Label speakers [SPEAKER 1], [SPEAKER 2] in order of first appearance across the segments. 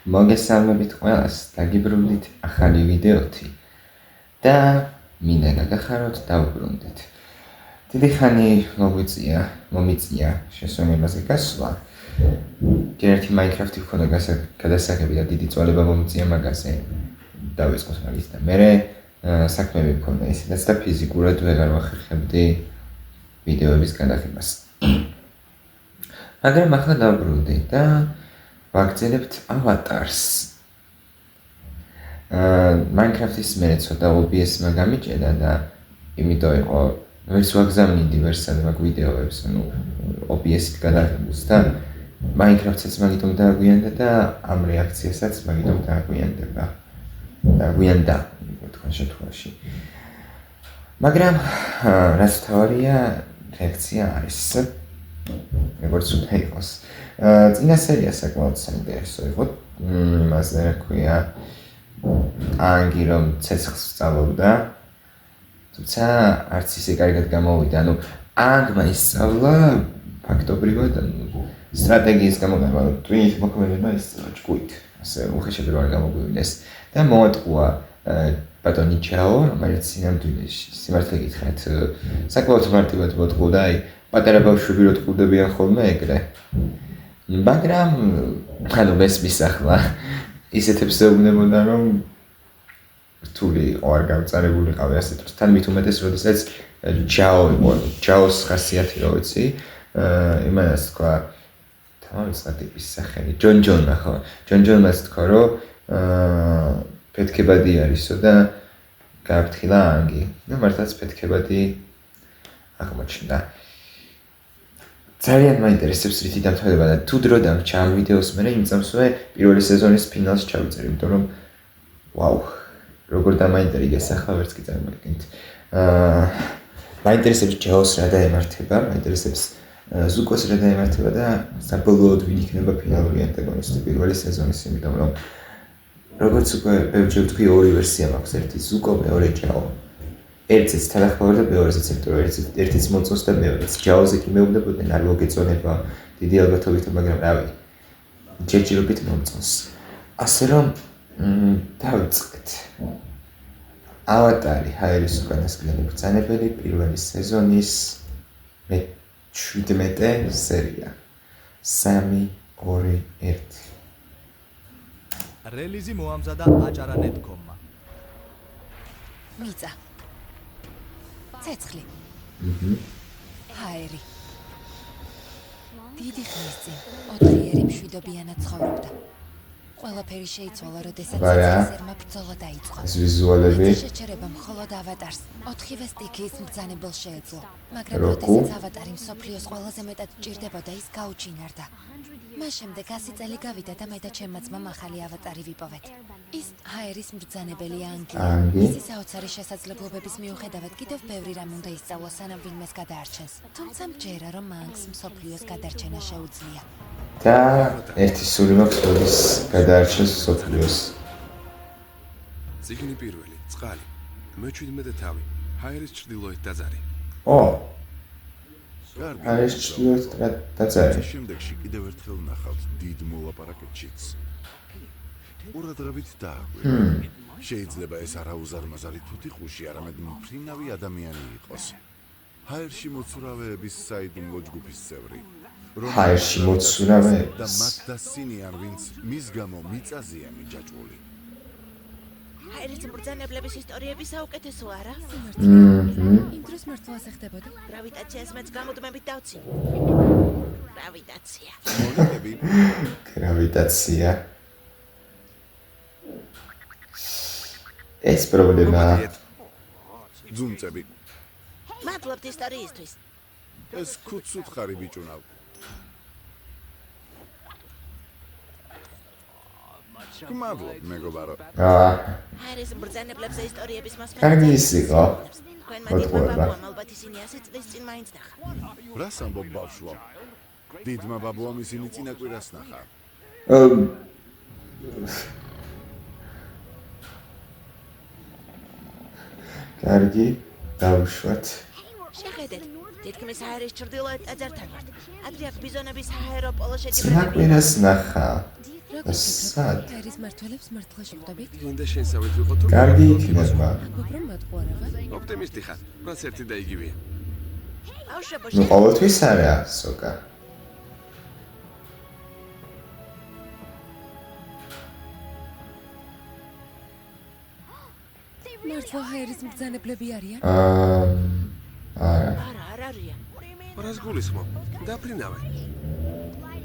[SPEAKER 1] მოგესალმებით ყველას, დაგიბრუნდით ახალი ვიდეოთი და მინდა გაგახაროთ დავუბრუნდეთ. დიდი ხანი მომიწია შესვენებაზე გასვლა. ერთი Minecraft-ი ჰქონდა გადასაღები და დიდი წვალება მომიწია მაგაზე. დავიწყოთ მაგის და მერე საქმეები მქონდა ისედაც და ფიზიკურად ვეღარ ვახერხებდი ვიდეოების გადაღებას. მაგრამ ახლა დავუბრუნდი და ვაგრძელებთ ავატარს. Minecraft-ის მე ცოტა OBS-მა გამიჭედა და იმიტომ იყო ვერც ვაგზავნიდი ვერსად მაგ ვიდეოებს, ანუ OBS-ით გადაღებულს და Minecraft-საც მაგიტომ დააგვიანდა და ამ რეაქციასაც მაგიტომ დააგვიანდა, თქვენ შემთხვევაში. მაგრამ რაც თავარია, რეაქცია არის. როგორც უნდა იყოს. წინა სერია საკმაოდ საინტერესო იყო. იმაზე რა ქვია, ანგი რომ ცეცხლს სწავლობდა. თუმცა არც ისე კარგად გამოვიდა. ანუ ანგმა ისწავლა ფაქტობრივად სტრატეგიის გამოყენება, ტვინის მოქმედება ისწავლა ჭკუით. ასე უხეშად არ გამოგვივიდეს და მოატყუა ბატონი ჩაო, რომელიც სიმართლე გითხრათ, საკმაოდ მარტივად მოატყუა და პატარა ბავშვები რო ტყუდებიან ხოლმე ეგრე. მაგრამ ანუ მესმის ახლა ისეთებს ეუბნებოდა რომ რთული იყო არ გავწარებულიყავი ასე თუ თან მით უმეტეს როდესაც ჯაოს ხასიათი რო ვიცი იმას თქვა თავისა ტიპის სახელი ჯონჯონმა ხო ჯონჯონმაც თქვა რომ პეთქებადი არისო და გააფრთხილა ანგი და მართლაც პეთქებადი აღმოჩნდა. ძალიან მაინტერესებს რითი დამთავრდება და თუ დრო დამრჩა ამ ვიდეოს მერე იმ წამსვე პირველი სეზონის ფინალს ჩავიწერ, იმიტომ რომ ვაუ, როგორ დამაინტერიგეს ახლა ვერც კი წარმოგიდგენთ. მაინტერესებს ჯაოს რა დაემართება, მაინტერესებს ზუკოს რა დაემართება და საბოლოოდ ვინ იქნება ფინალური ანტაგონისტი პირველი სეზონის, იმიტომ რომ როგორც უკვე ბევრჯერ ვთქვი, ორი ვერსია მაქვს, ერთი ზუკო, მეორე ჯაო. ერთიც თანახმოვარ და მეორეც ეფექტორო, ერთიც მოწონს და მეორეც. ჯაოზე კი მეუბნებოდნენ, არ მოგეწონება დიდი ალბათობით, მაგრამ რავი, ჯერჯერობით მომწონს. ასე რომ დავიწყეთ. ავატარი ჰაერის უკანასკნელი ბრძანებელი პირველი სეზონის 17 სერია. 3, 2, 1.
[SPEAKER 2] რელიზი მოამზადა აჭარა.com-მა.
[SPEAKER 3] მიწა. ცეცხლი. ჰაერი. დიდი ხნის წინ 4 მშვიდობიანად ცხოვრობდა. ყველაფერი შეიცვალა, როდესაც ცეცხლისერმა ბრძოლა დაიწყო.
[SPEAKER 1] ეს ვიზუალები
[SPEAKER 3] შეჩერება მხოლოდ ავატარს 4-ვე სტიქიის მბრძანებელს შეეძლო, მაგრამ როდესაც ავატარი მსოფლიოს ყველაზე მეტად ჭირდებოდა, ის გაუჩინარდა. მას შემდეგ 100 წელი გავიდა და მე და ჩემმა ძმამ ახალი ავატარი ვიპოვეთ. ის ჰაერის მბრძანებელი ანგია. მისი საოცარი შესაძლებლობების მიუხედავად კიდევ ბევრი რამ უნდა ისწავლა, სანამ ვინმეს გადაარჩენს. თუმცა მჯერა, რომ ანგს მსოფლიოს გადარჩენა შეუძლია.
[SPEAKER 1] და ერთი სული მაქვს, როდის გადაარჩენს მსოფლიოს.
[SPEAKER 4] წიგნი პირველი, წყალი, მე-17 თავი, ჰაერის ჩრდილოეთ ტაძარი.
[SPEAKER 1] ჰაერის ჩრდილოეთ ტაძარი.
[SPEAKER 4] შემდეგში კიდევ ერთხელ ნახავთ დიდ მოლაპარაკეთშიც. ყურადღებით დააკვირდით. შეიძლება ეს არაუზარმაზარი თუთიყუში, არამედ მფრინავი ადამიანი იყოს. ჰაერში მოცურავეების საიდუმლო ჯგუფის წევრი.
[SPEAKER 1] ჰაერში მოცურავეების
[SPEAKER 4] და მათ დასინიან, ვინც მის გამო მიწაზეა მიჯაჭვული.
[SPEAKER 5] ჰაერის მბრძანებლების ისტორიები საუკეთესო არა?
[SPEAKER 3] იმ დროს მართლაც ეხდებოდა.
[SPEAKER 5] გრავიტაციას მეც გამუდმებით დავცი. გრავიტაცია.
[SPEAKER 1] გრავიტაცია. ეს პრობლემაა.
[SPEAKER 4] ძუნწები.
[SPEAKER 5] მადლობთ ისტორიისთვის.
[SPEAKER 4] ეს ქუცუთხარი ბიჭუნავ. მადლობ, მეგობარო.
[SPEAKER 5] ჰაერის მბრძანებლებზე ისტორიების მოსმენა.
[SPEAKER 1] კარგი ის იყო.
[SPEAKER 5] თქვენ მოდიება, ალბათ ისინი 100 წლის წინ მაინც ნახა.
[SPEAKER 4] რას ამბობ ბავშვო? დიდმა ბაბუამ ისინი წინა კვირას ნახა.
[SPEAKER 1] კარგი, დავუშვათ.
[SPEAKER 5] შეხედეთ, თითქმის ჰაერის ჩრდილოეთ ტაძართან ვართ. ადრე აქ ბიზონების საჰაერო პოლო შეჯიბრებები.
[SPEAKER 1] წინა კვირას ნახა. სად?
[SPEAKER 3] ერის მართველებს მართლა შეხვდებით?
[SPEAKER 4] გინდა შენსავით ვიყო თუ?
[SPEAKER 1] კარგი იქნება.
[SPEAKER 3] უბრალოდ მატყუარავა.
[SPEAKER 4] ოპტიმისტი ხარ. რაც ერთი და იგივეა.
[SPEAKER 5] ბავშვებო,
[SPEAKER 1] ნუ ყოველთვის არა, სოკა.
[SPEAKER 3] მართლა ჰაერის მბრძანებლები არიან?
[SPEAKER 1] არა.
[SPEAKER 5] არა, არ არიან.
[SPEAKER 4] რას გულისხმობ? დაფრინავე.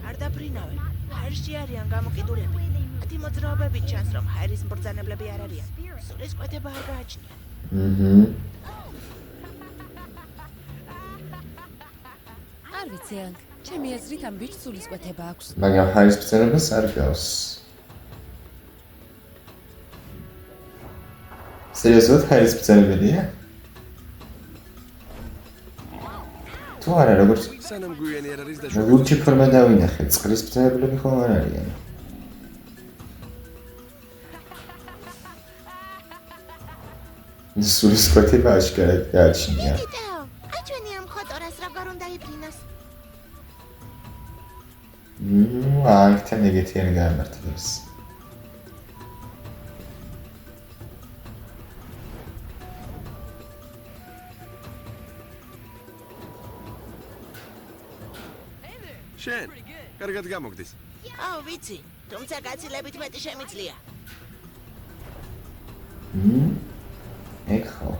[SPEAKER 5] არ დაფრინავენ. ჰაერში არიან გამოკიდულები. მათი მოძრაობებით ჩანს, რომ ჰაერის მბრძანებლები არ არიან. სულისკვეთება არ გააჩნიათ.
[SPEAKER 3] არ ვიცი, ანკ. ჩემი აზრით ამ ბიჭს სულისკვეთება აქვს.
[SPEAKER 1] მაგრამ ჰაერის ბრძანებას არ გავს. სერიოზულად ჰაერის ბრძანებელია? თუ არა, როგორც
[SPEAKER 4] სანამ გვიანი არ არის
[SPEAKER 1] ლურჯი ფორმა დავინახე, წყლის ბრძანებლები ხომ არ არიან. სულისკვეთება აშკარად გააჩნია.
[SPEAKER 5] იტეო, აჩვენი ამ ხოტორას როგორ უნდა იფრინოს?
[SPEAKER 1] ანკთან ეგეთი არ გამართლებს.
[SPEAKER 4] შენ, კარგად გამოგდის.
[SPEAKER 5] აუ, ვიცი, თუმცა გაცილებით მეტი შემიძლია.
[SPEAKER 1] ეგ ხო.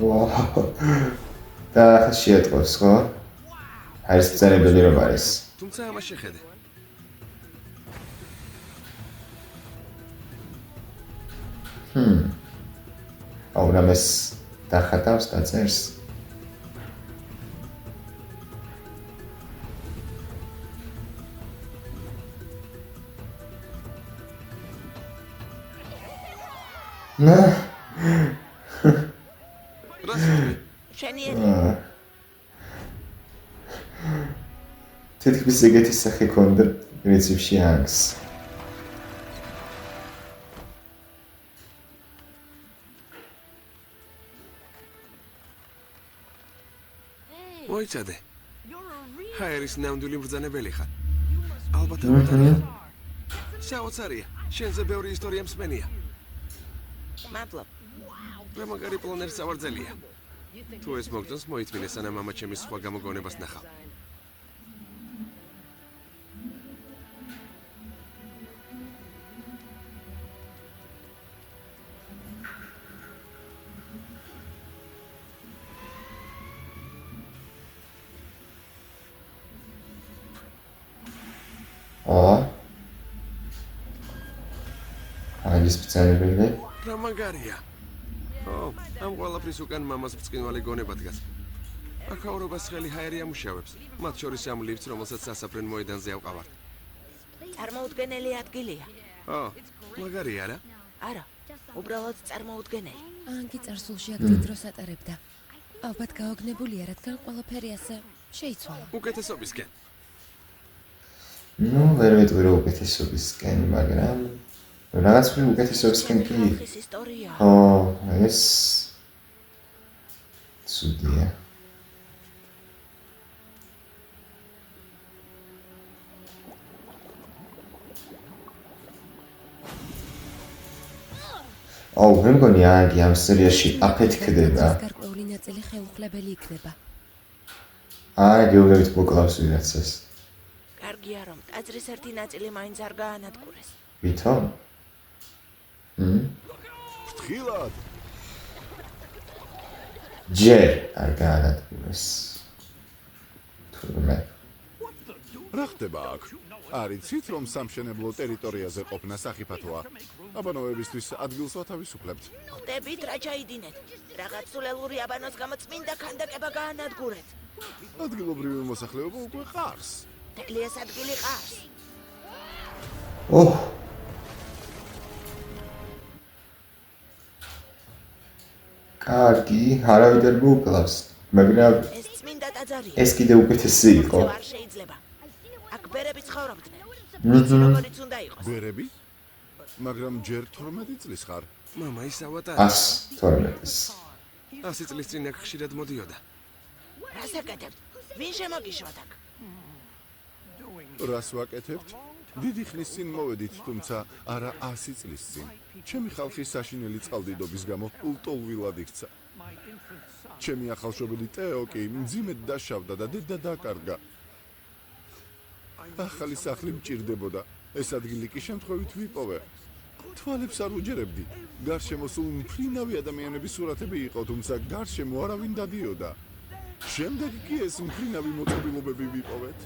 [SPEAKER 1] ვაუ. და შეატყობს, ხო? ჰაერის ბრძანებელი რომ არის.
[SPEAKER 4] თუმცა ამას შეხედე.
[SPEAKER 1] აუ, რამეს დახატავს დაწერს.
[SPEAKER 4] რას ვთქვი?
[SPEAKER 5] შენი
[SPEAKER 1] თითქმის ეგეთი სახე ქონდა პრინციპში ანკს.
[SPEAKER 4] მოიცადე. ჰაერის ნამდვილი მბრძანებელი ხარ. ალბათ ამათია. საოცარია. შენზე ბევრი ისტორია მსმენია.
[SPEAKER 5] მადლობ.
[SPEAKER 4] რა მაგარი პლანერი სავარძელია. თუ ეს მოგწონს, მოიწმინე სანამ ამა ჩემის სხვა გამოგონებას ნახავ. ჰაერის ბრძანებელი. რა მაგარია. ამ ყველაფრის უკან მამას ბრწყინვალე გონება დგას. აქაურობას ხელი ჰაერი ამუშავებს. მათ შორის ამ ლიფტს, რომელსაც სასაფრენ მოედანზე ავყავართ.
[SPEAKER 5] წარმოუდგენელი ადგილია.
[SPEAKER 4] მაგარია რა?
[SPEAKER 5] არა, უბრალოდ წარმოუდგენელი.
[SPEAKER 3] ანკი წარსულში აქ დიდ დროს ატარებდა. ალბათ გაოგნებულია, რადგან ყველაფერი ასე შეიცვალა.
[SPEAKER 4] უკეთესობისკენ.
[SPEAKER 1] ნუ ვერ ვეტყვი რომ უკეთესობისკენ, მაგრამ რაღაც ვი უკეთესობისკენ კი.
[SPEAKER 5] ეს ისტორია.
[SPEAKER 1] ეს ცუდია. მე მგონი აგი ამ სერიაში აფეთქდება.
[SPEAKER 3] გარკვეული ნაწილი ხელუხლებელი იქნება.
[SPEAKER 1] გეუბნებით მოკლავს ვიღაცას.
[SPEAKER 5] კარგია რომ ტაძრის ერთი ნაწილი მაინც არ გაანადგურეს.
[SPEAKER 1] ვითომ?
[SPEAKER 4] ფრთხილად.
[SPEAKER 1] ჯერ არ გაანადგურეს. თურმე.
[SPEAKER 4] რა ხდება აქ? არიცით რომ სამშენებლო ტერიტორიაზე ყოფნა სახიფათოა. აბანოებისთვის ადგილს ვათავისუფლებთ.
[SPEAKER 5] ხდებით რა ჩაიდინეთ. რაღაც სულელური აბანოს გამო წმინდა ქანდაკება გაანადგურეთ.
[SPEAKER 4] ადგილობრივი მოსახლეობა უკვე ყარს.
[SPEAKER 5] მთელი ეს ადგილი ყარს.
[SPEAKER 1] კარგი, არავინ არ მოუკლავს, მაგრამ
[SPEAKER 5] ეს წმინდა ტაძარია.
[SPEAKER 1] ეს კიდე უკეთესი იყო.
[SPEAKER 5] არ შეიძლება. აქ ბერები ცხოვრობდნენ. ვიცი როგორიც უნდა იყოს.
[SPEAKER 4] ბერები? მაგრამ ჯერ 12 წლის ხარ. მამა ის ავატარი.
[SPEAKER 1] 112-ის.
[SPEAKER 4] 100 წლის წინ აქ ხშირად მოდიოდა.
[SPEAKER 5] რას აკეთებთ? ვინ შემოგიშვათ აქ?
[SPEAKER 6] რას ვაკეთებთ? დიდი ხნის წინ მოვედით, თუმცა არა 100 წლის წინ. ჩემი ხალხი საშინელი წყალდიდობის გამო ულტოლვილად იქცა. ჩემი ახალშობილი ტეო კი მძიმედ დაშავდა და დედა დაკარგა. ახალი სახლი მჭირდებოდა. ეს ადგილი კი შემთხვევით ვიპოვე. თვალებს არ უჯერებდი. გარშემო სულ მფრინავი ადამიანების სურათები იყო, თუმცა გარშემო არავინ დადიოდა. შემდეგ კი ეს მფრინავი მოწყობილობები ვიპოვეთ.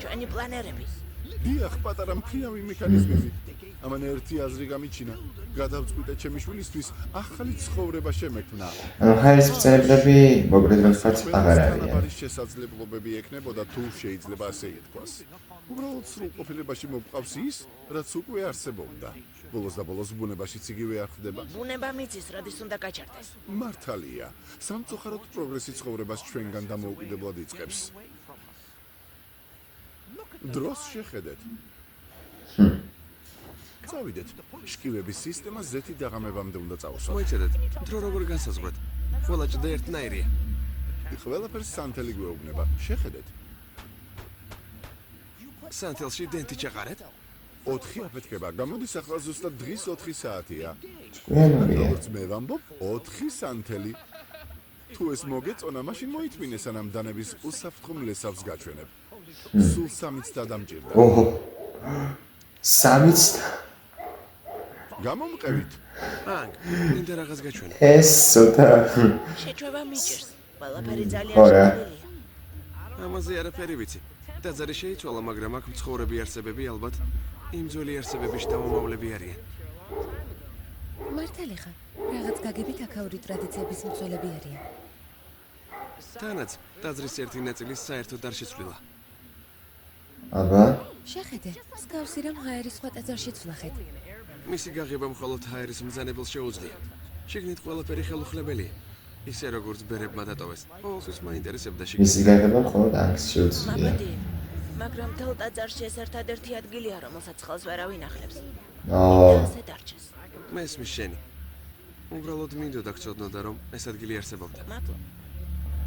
[SPEAKER 5] ჩვენი პლანერები.
[SPEAKER 6] დიახ, პატარა მფრინავი მექანიზმები. ამან ერთი აზრი გამიჩინა. გადავწყვიტე ჩემი შვილისთვის ახალი ცხოვრება შემექმნა.
[SPEAKER 1] ანუ ჰაერის ბრძანებლები მოკლედ რომ ვთქვათ აღარ არიან.
[SPEAKER 6] არის შესაძლებლობები ექნებოდა თუ შეიძლება ასე ითქვას. უბრალოდ სრულყოფილებაში მოგყავს ის, რაც უკვე არსებობდა. ბოლოს და ბოლოს ბუნებაშიც იგივე არ ხდება.
[SPEAKER 5] ბუნება მიწის როდის უნდა გაჩერდეს.
[SPEAKER 6] მართალია. სამწუხაროდ პროგრესი ცხოვრებას ჩვენგან დამოუკიდებლად იწყებს. დროს შეხედეთ. წავიდეთ. შკივების სისტემა ზეთი დაღამებამდე უნდა წავსვათ.
[SPEAKER 4] მოიცადეთ, დრო როგორ განსაზღვრეთ. ყველა ჭდა ერთნაირია.
[SPEAKER 6] ყველაფერს სანთელი გვეუბნება. შეხედეთ.
[SPEAKER 4] სანთელში დენტი ჩაყარეთ?
[SPEAKER 6] 4 აფეთქება. გამოდის ახლა ზუსტად დღის 4 საათია.
[SPEAKER 1] ჭკვიანურია.
[SPEAKER 6] როგორც მე ვამბობ, 4 სანთელი. თუ ეს მოგეწონა, მაშინ მოითმინე სანამ დანების უსაფრთხო გაჩვენებ. სულ 3-ს დადამჭირდა.
[SPEAKER 1] ოჰო. 3-ს
[SPEAKER 6] გამომყევით.
[SPEAKER 4] ანგ, მინდა რაღაც გაჩვენო.
[SPEAKER 1] ეს ცოტა
[SPEAKER 5] შეჩვევა მიჭირს. ყველაფერი ძალიან
[SPEAKER 1] ორა.
[SPEAKER 5] შეჭრილია.
[SPEAKER 4] ამაზე არაფერი ვიცი. დაძარი შეიცვალა, მაგრამ აქ მცხოვრები არსებები ალბათ იმ ძველი არსებების შთამომავლები არიან.
[SPEAKER 3] მართალი ხარ? რაღაც გაგებით აქაური ტრადიციების მცველები არიან.
[SPEAKER 4] თანაც ტაძრის ერთი ნაწილი საერთოდ არ შეცვლილა.
[SPEAKER 1] აბა
[SPEAKER 3] შეხედე, მსგავსი რამ ჰაერის სხვა ტაძარშიც ვნახეთ.
[SPEAKER 4] მისი გაღება მხოლოდ ჰაერის მბრძანებელს შეუძლია. შიგნით ყველაფერი ხელუხლებელია. ისე როგორც ბერებმა დატოვეს. ყოველთვის მაინტერესებდა შიგნით.
[SPEAKER 1] მისი გაგება მხოლოდ ანგს შეუძლია.
[SPEAKER 5] მამადი, მაგრამ თელ ტაძარში ეს ერთადერთი ადგილია, რომელსაც ხელს ვერავინ ახლებს.
[SPEAKER 1] აა
[SPEAKER 5] ასე დარჩეს.
[SPEAKER 4] მესმის შენი. უბრალოდ მინდოდა გწოდნოდა, რომ ეს ადგილი არსებობდა.
[SPEAKER 5] მადლობა.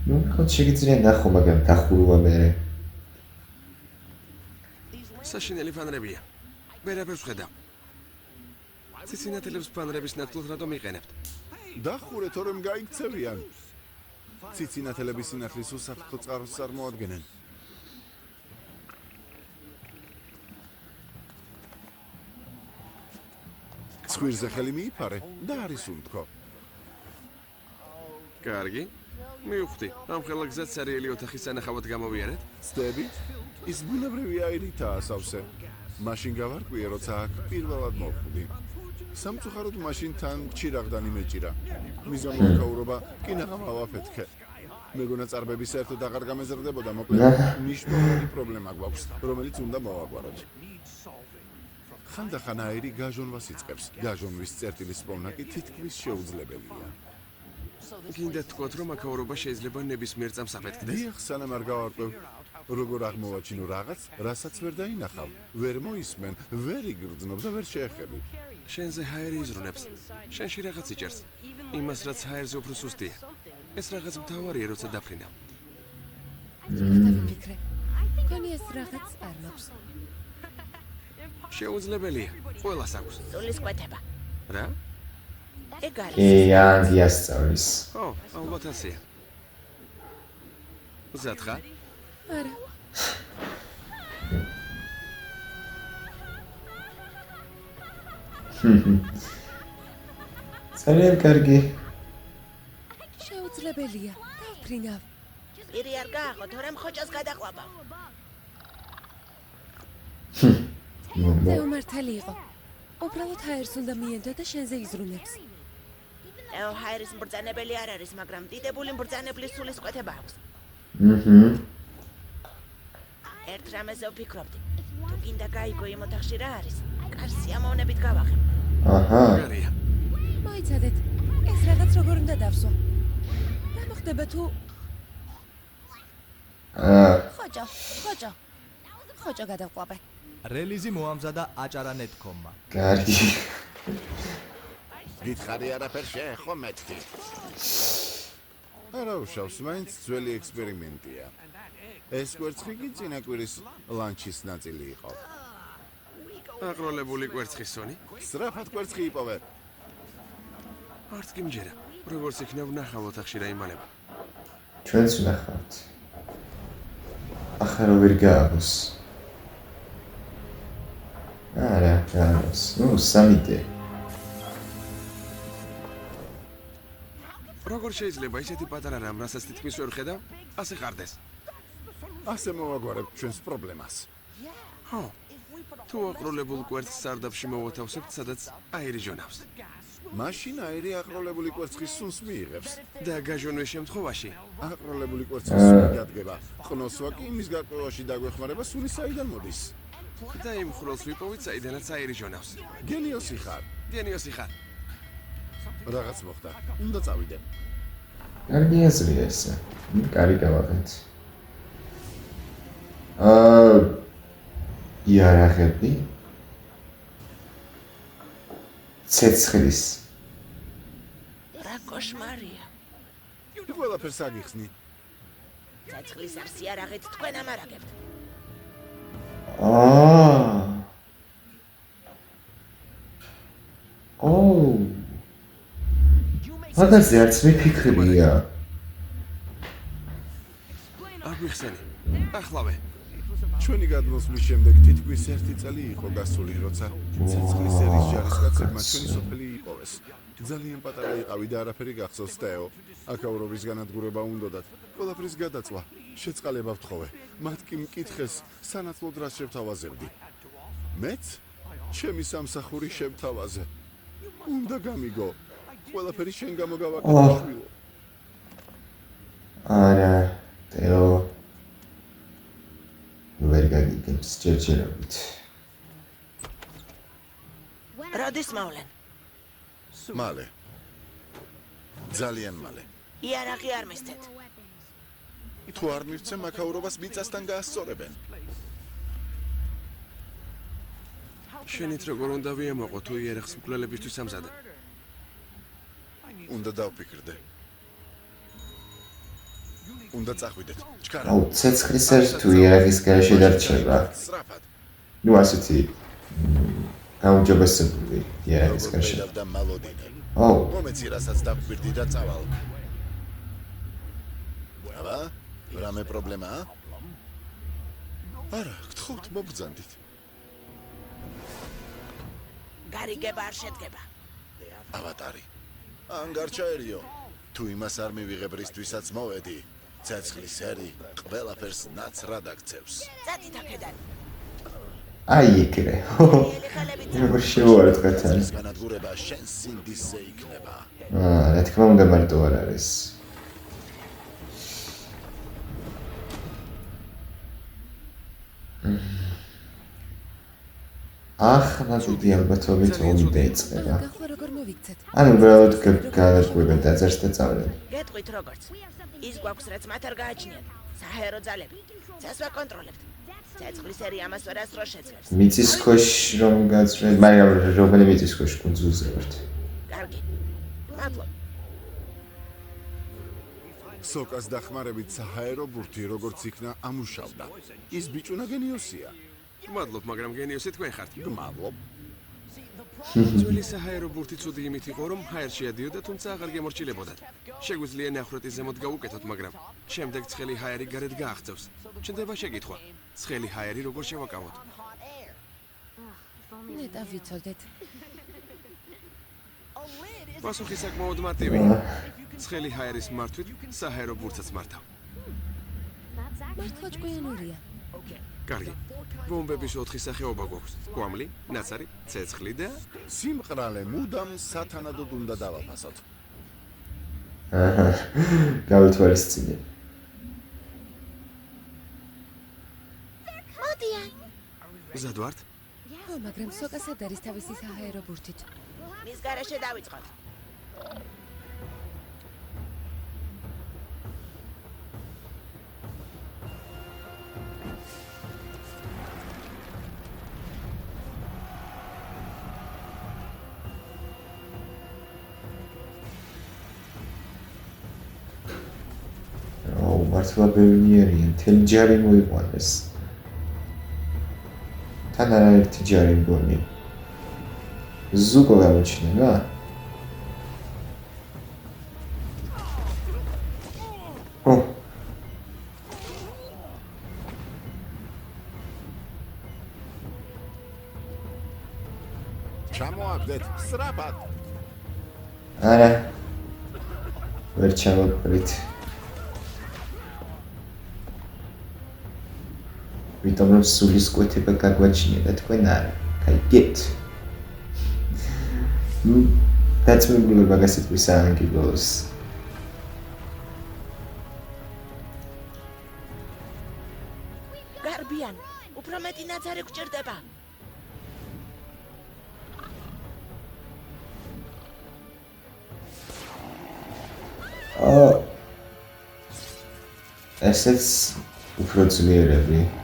[SPEAKER 1] ნუ ხო შეგიძლია ნახო, მაგრამ დახურვა მერე.
[SPEAKER 4] საშინელი ფანრებია. ვერაფერს ვხედავ. ციცინათელებს ფანრების ნაცვლად რატომ იყენებთ?
[SPEAKER 6] დახურე თორემ გაიქცევიან. ციცინათელების სინათლის უსაფრთხო წყაროს წარმოადგენენ. ცხვირზე ხელი მიიფარე და არის უთქო.
[SPEAKER 4] კარგი. მივხვდი. ამ ხელა გზად სერიელი ოთახის სანახავად გამოვიარეთ?
[SPEAKER 6] ცდებით? ის ბუნებრივი აირითაა სავსე. მაშინ გავარკვიე, როცა აქ პირველად მოვხვდი. სამწუხაროდ მაშინ თან ჩირაღდანი მეჭირა. მიზამოქაურობა კინაღამ ავაფეთქე. მეგონა წარბები საერთოდ აღარ გამეზრდებოდა, მოკლედ მნიშვნელოვანი პრობლემა გვაქვს, რომელიც უნდა მოვაგვაროთ. ხანდახან აირი გაჟონვას იწყებს. გაჟონვის წერტილის პოვნა კი თითქმის შეუძლებელია.
[SPEAKER 4] გინდა თქვათ, რომ აქაურობა შეიძლება ნებისმიერ წამს აფეთქდეს?
[SPEAKER 6] დიახ, სანამ არ გავარკვევ. როგორ აღმოვაჩინო რაღაც, რასაც ვერ დაინახავ. ვერ მოისმენ, ვერ იგრძნობ და ვერ შეეხები.
[SPEAKER 4] შენზე ჰაერი იზრუნებს. შენში რაღაც იჭერს. იმას, რაც ჰაერზე უფრო სუსტია. ეს რაღაც მთავარია, როცა დაფრინავ.
[SPEAKER 3] დავიფიქრე. მგონი ეს რაღაც არ მაქვს.
[SPEAKER 4] შეუძლებელია. ყველას აქვს.
[SPEAKER 5] სულის კვეთება.
[SPEAKER 4] რა?
[SPEAKER 5] ეგ არის.
[SPEAKER 1] კი, ანგიასწავლის.
[SPEAKER 4] ო, ალბათ ასეა. ზათხა?
[SPEAKER 3] არა.
[SPEAKER 1] ძალიან კარგი.
[SPEAKER 3] შეუძლებელია. დავფრინავ.
[SPEAKER 5] პირი არ გაახო, თორემ ხოჭოს გადაყვაბავ.
[SPEAKER 3] თეო მართალი იყო. უბრალოდ ჰაერს უნდა მიენდო და შენზე იზრუნებს.
[SPEAKER 5] თეო ჰაერის მბრძანებელი არ არის, მაგრამ დიდებული მბრძანებლის სულის კვეთება აქვს. ერთ რამეზე ვფიქრობდი. თუ გინდა გაიგო იმ ოთახში რა არის, კარს სიამოვნებით გავახებ.
[SPEAKER 1] აჰა.
[SPEAKER 4] გარია.
[SPEAKER 3] მოიცადეთ, ეს რაღაც როგორ უნდა დავსვა. რა მოხდება თუ ხოჭო გადავყვაბე.
[SPEAKER 2] რელიზი მოამზადა აჭარა.net.com-მა.
[SPEAKER 1] კარგი.
[SPEAKER 6] გითხარი არაფერ შეეხო მეთქი. არა უშავს, მაინც ძველი ექსპერიმენტია. ეს კვერცხი კი წინა კვირის ლანჩის ნაწილი იყო.
[SPEAKER 4] აყროლებული კვერცხის სონი?
[SPEAKER 6] სწრაფად კვერცხი იპოვე.
[SPEAKER 4] არც კი მჯერა. როგორც იქნა ვნახავ ოთახში რა იმალება.
[SPEAKER 1] ჩვენც ვნახავთ. ახლა ვერ გააქვს. არა, გააქვს. ნუ 3D.
[SPEAKER 4] როგორ შეიძლება ისეთი პატარა რამ, რასაც თითქმის ვერ ხედავ, ასე ხარდეს?
[SPEAKER 6] ასე მოვაგვარებთ ჩვენს პრობლემას.
[SPEAKER 4] ხო. თუ აყროლებულ კვერცხს სარდაფში მოვათავსებთ, სადაც აირი ჟონავს.
[SPEAKER 6] მაშინ აირი აყროლებული კვერცხის სუნს მიიღებს.
[SPEAKER 4] და გაჟონვის შემთხვევაში
[SPEAKER 6] აყროლებული კვერცხის სუნი დადგება. ყნოსვა კი იმის გარკვევაში დაგვეხმარება სული საიდან მოდის.
[SPEAKER 4] და იმ ხვრელს ვიპოვით, საიდანაც აირი ჟონავს.
[SPEAKER 6] გენიოსი ხარ.
[SPEAKER 4] გენიოსი ხარ.
[SPEAKER 6] რაღაც მოხდა. უნდა წავიდე.
[SPEAKER 1] კარგი აზრია ესე. კარი გავაღეთ. იარაღები. ცეცხლის.
[SPEAKER 5] რა კოშმარია.
[SPEAKER 6] ყველაფერს აგიხსნი.
[SPEAKER 5] ცეცხლის არს იარაღით თქვენ ამარაგებთ.
[SPEAKER 1] მაგაზე არც მიფიქრია.
[SPEAKER 4] აგვიხსენი. ახლავე.
[SPEAKER 6] ჩვენი გადმოსვლის შემდეგ თითქმის 1 წელი იყო გასული, როცა ცეცხლის ერის ჯარისკაცებმა ჩვენი სოფელი იპოვეს. ძალიან პატარა იყავი და არაფერი გახსოვს თეო. აქაურობის განადგურება უნდათ. ყველაფრის გადაწვა. შეწყალება ვთხოვე. მათ კი მკითხეს, სანაცვლოდ რას შევთავაზებდი. მეც ჩემი სამსახური შევთავაზე. უნდა გამიგო. ყველაფერი შენ გამოგავაკეთე შვილო.
[SPEAKER 1] არა, თეო. ვერ გაგიგებს ჯერჯერობით.
[SPEAKER 5] როდის მოვლენ?
[SPEAKER 6] მალე. ძალიან მალე.
[SPEAKER 5] იარაღი არ მისცეთ.
[SPEAKER 6] თუ არ მივცე მაქაურობას მიწასთან გაასწორებენ.
[SPEAKER 4] შენით როგორ უნდა ვიემოყო თუ იარაღს მკვლელებისთვის ამზადე?
[SPEAKER 6] უნდა დავფიქრდე. უნდა წახვიდეთ. ჩქარა.
[SPEAKER 1] აუ, ცეცხლის ერთ თუ იარაღის გარეშე დარჩება.
[SPEAKER 6] სწრაფად.
[SPEAKER 1] ნუ ასეთი გაუჯობესებული იარაღის გარეშე.
[SPEAKER 6] და მალოდინე.
[SPEAKER 1] აუ,
[SPEAKER 6] მომეცი რასაც დაგვირდი და წავალ. აბა, რამე პრობლემაა? არა, გთხოვთ მობრძანდით.
[SPEAKER 5] გარიგება არ შედგება.
[SPEAKER 6] ავატარი. ანგარჩაერიო. თუ იმას არ მივიღებ რისთვისაც მოვედი, ცეცხლის ერი ყველაფერს ნაცრად აქცევს.
[SPEAKER 5] წადით აქედან.
[SPEAKER 1] აი ეგრე. როგორ შევარდგათ ან?
[SPEAKER 6] ეს განადგურება შენ სინდისზე იქნება.
[SPEAKER 1] რა თქმა უნდა მარტო არ არის. ახლა დიდი ალბათობით უნდა ეწყება.
[SPEAKER 3] გახლა როგორ მოვიქცეთ?
[SPEAKER 1] ანუ უბრალოდ გადაგვიგებენ დაძერს და წავლენ.
[SPEAKER 5] გეტყვით როგორც. ის გვაქვს რაც მათ არ გააჩნიათ. საჰაერო ძალები. ცას ვაკონტროლებთ. ცეცხლის ერი ამას ვერასდროს შეძლებს.
[SPEAKER 1] მიწის ქვეშ რომ გაწვენ, მაგრამ რომელი მიწის ქვეშ კუნძულზე ვართ.
[SPEAKER 5] კარგი. მადლობ.
[SPEAKER 6] სოკას დახმარებით საჰაერო ბურთი როგორც იქნა ამუშავდა. ის ბიჭუნა გენიოსია.
[SPEAKER 4] მადლობ, მაგრამ გენიოსი თქვენ ხართ.
[SPEAKER 6] მადლობ.
[SPEAKER 4] ძველი საჰაერო ბურთი ცუდი იმით იყო, რომ ჰაერში ადიოდა, თუმცა აღარ გემორჩილებოდათ. შეგვიძლია ნახრეთის ზემოთ გავუკეთოთ, მაგრამ შემდეგ ცხელი ჰაერი გარეთ გააღწევს. ჩნდება შეკითხვა. ცხელი ჰაერი როგორ შევაკავოთ?
[SPEAKER 3] ნეტა ვიცოდეთ.
[SPEAKER 4] პასუხი საკმაოდ მარტივია. ცხელი ჰაერის მართვით საჰაერო ბურთსაც მართავ.
[SPEAKER 3] მართლა ჭკვიანურია.
[SPEAKER 4] კარგი. ბომბების 4 სახეობა გვაქვს. კვამლი, ნაცარი, ცეცხლი და
[SPEAKER 6] სიმყრალე მუდამ სათანადოდ უნდა დავაფასოთ.
[SPEAKER 1] გავითვალისწინე.
[SPEAKER 5] მოდიან.
[SPEAKER 4] მზად ვართ?
[SPEAKER 3] ხო, მაგრამ სოკას არ არის თავისი საჰაერო ბურთით.
[SPEAKER 5] მის გარეშე დავიწყოთ.
[SPEAKER 1] მართლა ბევრნიერია, მთელი ჯარი მოიყვანეს. თან არაერთი ჯარი მგონი. ზუკო გამოჩნდება? ო,
[SPEAKER 6] ჩამოაგდეთ სწრაფად.
[SPEAKER 1] არა. ვერ ჩავაყრით. ვიტომ რომ სულის კვეთება გაგვაჩინე და თქვენ არა. გაიგეთ? დაწმებული მაგასიტყვის აანგიბოს.
[SPEAKER 5] გარბიან, უფრო მეტი ნაძარი გჭირდება.
[SPEAKER 1] ესეც უფრო ძლიერები.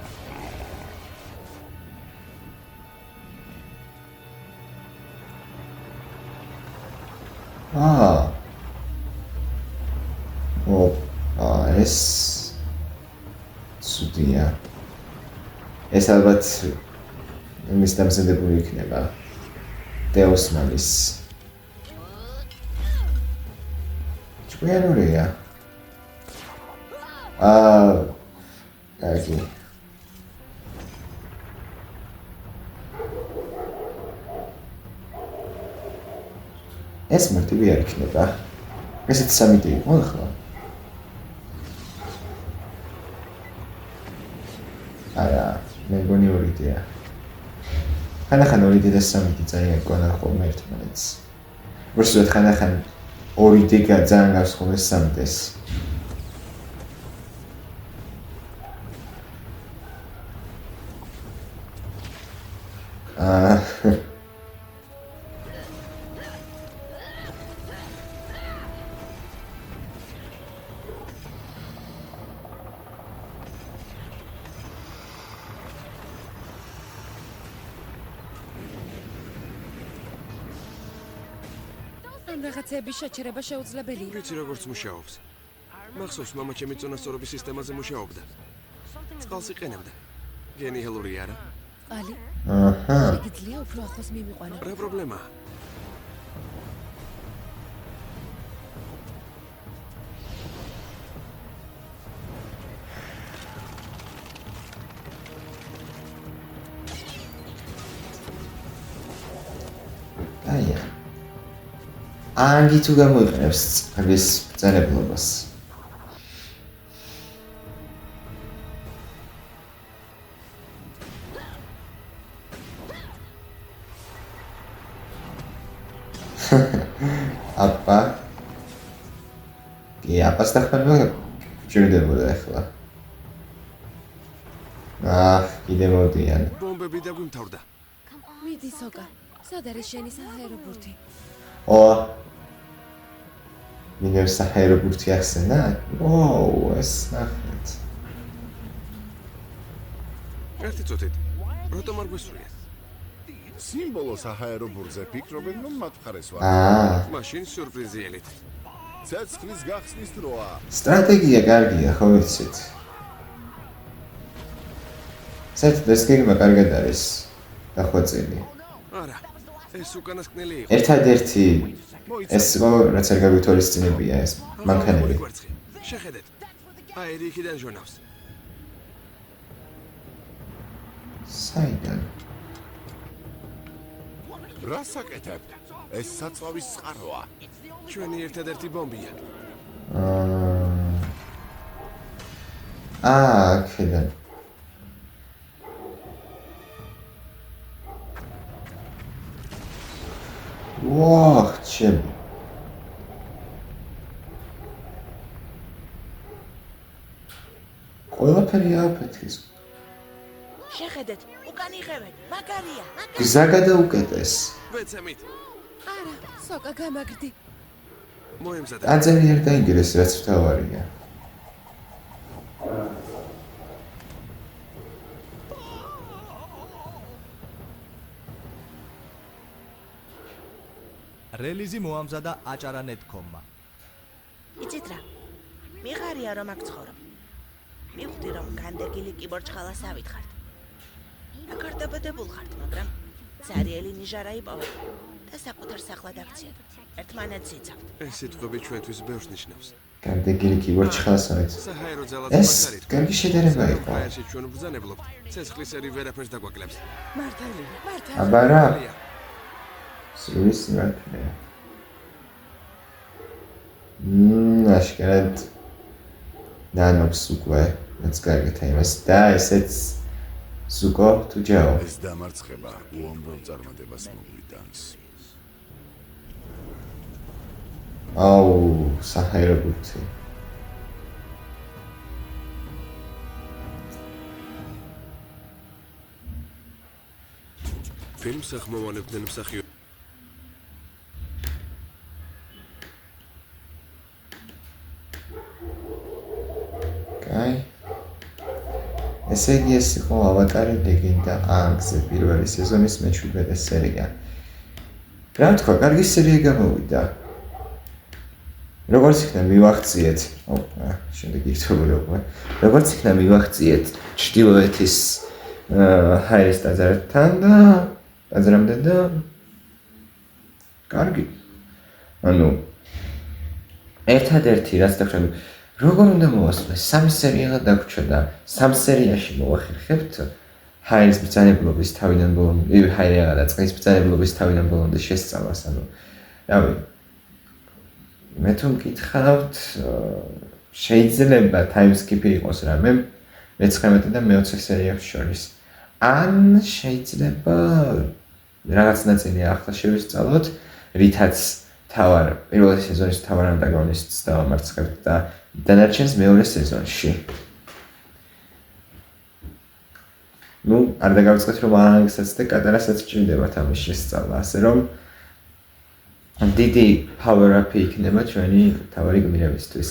[SPEAKER 1] ეს ცუდია. ეს ალბათ იმის დამზადებული იქნება. დეოსმანის. ჭკვიანურია. კარგი. ეს მარტივი არ იქნება. ესეც 3D იყო ახლა. არა, მე მგონი 2D-ია. ხანახან 2D და 3D ძალიან გონარ ხოლმე ერთმანეთს. ვერსად ხანახან 2D ძალიან გავს ხოლმე 3D-ს.
[SPEAKER 3] ამ რაღაცების შეჩერება შეუძლებელია.
[SPEAKER 4] ვიცი როგორც მუშაობს. მახსოვს მამა ჩემი წონასწორობის სისტემაზე მუშაობდა. წყალს იყენებდა. გენიალური არა?
[SPEAKER 3] ალი,
[SPEAKER 1] აჰა.
[SPEAKER 3] შეგიძლია უფრო ახლოს მიმიყვანო.
[SPEAKER 4] რა პრობლემაა?
[SPEAKER 1] აია. ანგი თუ გამოიყენებს წყლის ბრძანებლობას. აპა. კი, აპას დახმარება გჭირდებოდა ახლა. კიდე მოდიან.
[SPEAKER 4] ბომბები დაგვიმთავრდა.
[SPEAKER 3] მიდი სოკა. სად არის შენი საჰაერო-ბურთი?
[SPEAKER 1] მინებს საჰაერო-ბურთი ახსენა? ეს ნახეთ.
[SPEAKER 4] ერთი წუთით. რატომ არ გვესურიათ?
[SPEAKER 6] სიმბოლო საჰაერო-ბურთზე ფიქრობენ, რომ მათ მხარეს ვარ.
[SPEAKER 4] მაშინ სიურპრიზიელით.
[SPEAKER 6] ცეცხლის გახსნის დროა.
[SPEAKER 1] სტრატეგია კარგია, ხო ვიცით. საერთოდ ეს გეგმა კარგად არის დახვეწილი.
[SPEAKER 4] არა, ეს უკანასკნელი იყო.
[SPEAKER 1] ერთადერთი ეს იყო, რაც არ გავითვალისწინებია ეს მანქანები.
[SPEAKER 4] შეხედეთ. აერი იქიდან ჟონავს.
[SPEAKER 1] საიდან?
[SPEAKER 6] რას აკეთებთ? ეს საწვავის წყაროა.
[SPEAKER 4] ჩვენი ერთადერთი ბომბია.
[SPEAKER 1] აქედან. ჩემი. ყველაფერი აფეთქეს.
[SPEAKER 5] შეხედეთ, უკან იღებენ. მაგარია.
[SPEAKER 1] გზა გადაუკეტეს.
[SPEAKER 4] ვეცემით.
[SPEAKER 3] არა, სოკა გამაგრდი.
[SPEAKER 4] მოემზადა.
[SPEAKER 1] აწერი არ დაინგრეს, რაც მთავარია.
[SPEAKER 2] რელიზი მოამზადა აჭარა.net.com-მა.
[SPEAKER 5] იცით რა? მიხარია რომ აქ ცხოვრობ. მივხვდი რომ განდეგილი კიბორჩხალასავით ხართ. აქ არ დაბადებულ ხართ, მაგრამ ზარიელი ნიჟარა იპოვა და საკუთარ სახლად აქციეთ. ერთმანეთს იცავთ.
[SPEAKER 4] ეს სიტყვები ჩვენთვის ბევრს ნიშნავს.
[SPEAKER 1] განდეგილი კიბორჩხალასავით.
[SPEAKER 4] საჰაერო ძალაც
[SPEAKER 1] ეს
[SPEAKER 4] მაგ არის.
[SPEAKER 1] კარგი შედარება იყო.
[SPEAKER 4] ჰაერში ჩვენ ვბრძანებლობთ. ცეცხლისერი ვერაფერს დაგვაკლებს.
[SPEAKER 5] მართალია, მართალია.
[SPEAKER 1] აბა რა? სულის მართლია. აშკარად ნანობს უკვე რაც კარგით იმას და ესეც ზუკო თუ ჯაო.
[SPEAKER 6] ეს დამარცხება უამრავ წარმატებას მოგვიტანს.
[SPEAKER 1] აუ, საჰაერო ბურთი.
[SPEAKER 4] ფილმს ახმოვანებდნენ მსახიობ
[SPEAKER 1] კაი. ესე იგი ეს იყო ავატარი ლეგენდა აანგზე პირველი სეზონის მე-17 სერია. რა თქვა, კარგი სერია გამოვიდა. როგორც იქნა მივახციეთ, შემდეგ ირთვებული უკვე. როგორც იქნა მივახციეთ ჩრდილოეთის ჰაერის ტაძართან და ტაძრამდე და კარგი. ანუ ერთადერთი რაც დაგვჭირდა როგორ უნდა მოვასწროს 3 სერია დაგვრჩა და 3 სერიაში მოვახერხებთ ჰაერის ბრძანებლობის თავიდან ბოლომდე, ჰაერია და წყლის ბრძანებლობის თავიდან ბოლომდე შესწავლას, ანუ რავი მე თუ მკითხავთ შეიძლება ტაიმსკიპი იყოს რამე მე-19 და მე-20 სერიას შორის. ან შეიძლება რაღაც ნაწილი ახლა შევისწავლოთ, რითაც პირველი სეზონის თავარ ანტაგონისტს დავამარცხებთ და დანარჩენს მეორე სეზონში. ნუ არ დაგავიწყეთ რომ აანგსაც და კატარასაც ჭირდებათ ამის შესწავლა, ასე რომ დიდი power-up-ი იქნება ჩვენი თავარი გმირებისთვის.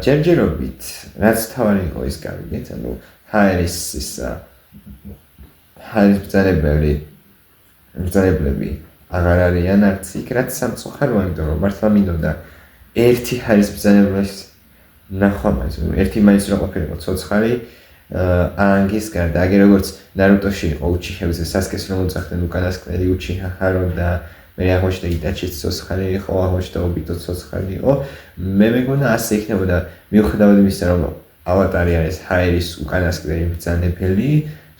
[SPEAKER 1] ჯერჯერობით, რაც თავარი იყო ის გავიგეთ, ანუ ჰაერის ბრძანებლები აღარ არიან არც იქ, რაც სამწუხაროა, იმიტომ რომ მართლა მინდოდა ერთი ჰაერის ბრძანებლის ნახვა მაინც, ერთი მაინც რა ყოფილიყო ცოცხალი აანგის გარდა, აგერ როგორც ნარუტოში იყო უჩიჰებზე სასკეს რომ უძახდნენ უკანასკნელი უჩიჰა ჰარო და მე აღმოჩნდა იტაჩიც ცოცხალი იყო, აღმოჩნდა ობიტო ცოცხალი იყო. მე მეგონა ასე იქნებოდა მიუხედავად იმისა, რომ ავატარი არის ჰაერის უკანასკნელი ბრძანებელი,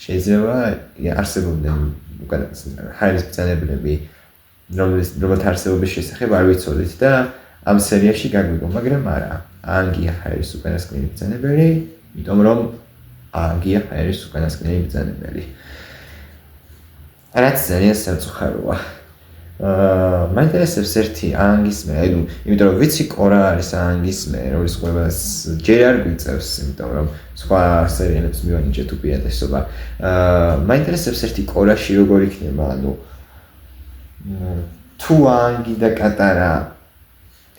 [SPEAKER 1] შეიძლება არსებობდნენ ჰაერის ბრძანებლები, რომელთა არსებობის შესახებ არ ვიცოდით და ამ სერიაში გაგვიგო, მაგრამ არა. აანგია ჰაერის უკანასკნელი ბრძანებელი, იმიტომ რომ აანგია ჰაერის უკანასკნელი ბრძანებელი. რაც ძალიან სამწუხაროა. მაინტერესებს ერთი აანგის მე, იმიტომ რომ ვიცი კორა არის აანგის მე, როლის ყველას ჯერ არ გვიწევს, იმიტომ რომ სხვა სერიალებს მივანიჭეთ უპირატესობა. მაინტერესებს ერთი კორაში როგორ იქნება, ანუ თუ აანგი და კატარა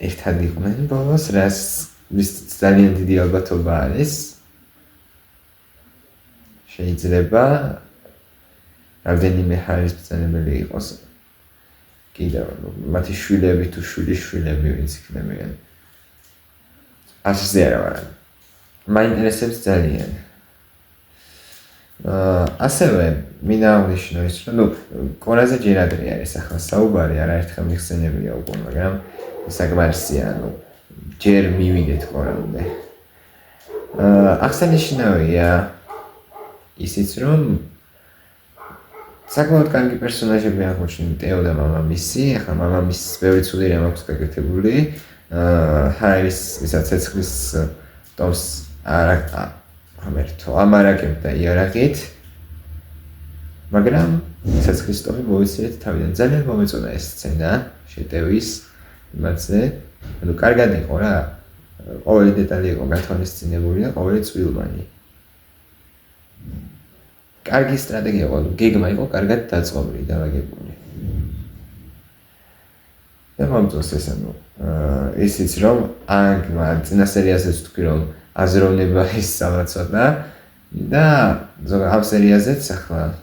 [SPEAKER 1] ერთად იყვნენ ბოლოს, რის ძალიან დიდი ალბათობა არის. შეიძლება რამდენიმე ჰაერის ბრძანებელი იყოს. კიდევ მათი შვილები თუ შვილიშვილები ვინც იქნებიან. ასე არა ვარ. მაინტერესებს ძალიან. ასევე მინდა აღნიშნო ის, რომ კორაზე ჯერ ადრე არის ახლა საუბარი, არაერთხელ მიხსენებია უკვე, მაგრამ საკმარისია, ჯერ მივიდეთ კორამდე. აღსანიშნავია ისიც, რომ საკმაოდ კარგი პერსონაჟები აღმოჩნდნენ ტეო და მამამისი, ახლა მამამისის ბევრი ცუდი რამ აქვს გაკეთებული. ჰაერის ვისაც ცეცხლის ტომს ამარაგებდა იარაღით, მაგრამ ცეცხლის ტომი მოვიცილეთ თავიდან. ძალიან მომეწონა ეს სცენა შეტევის იმაზე, ანუ კარგად იყო რა, ყოველი დეტალი იყო გათვალისწინებული და ყოველი წვილვანი. კარგი სტრატეგია იყო, გეგმა იყო კარგად დაწყობილი და დაგებული. და მომწონს ეს, ისიც რომ აანგმა წინა სერიაზეც თქვი რომ აზროვნება ისწავლაცოდა და ამ სერიაზეც ახლა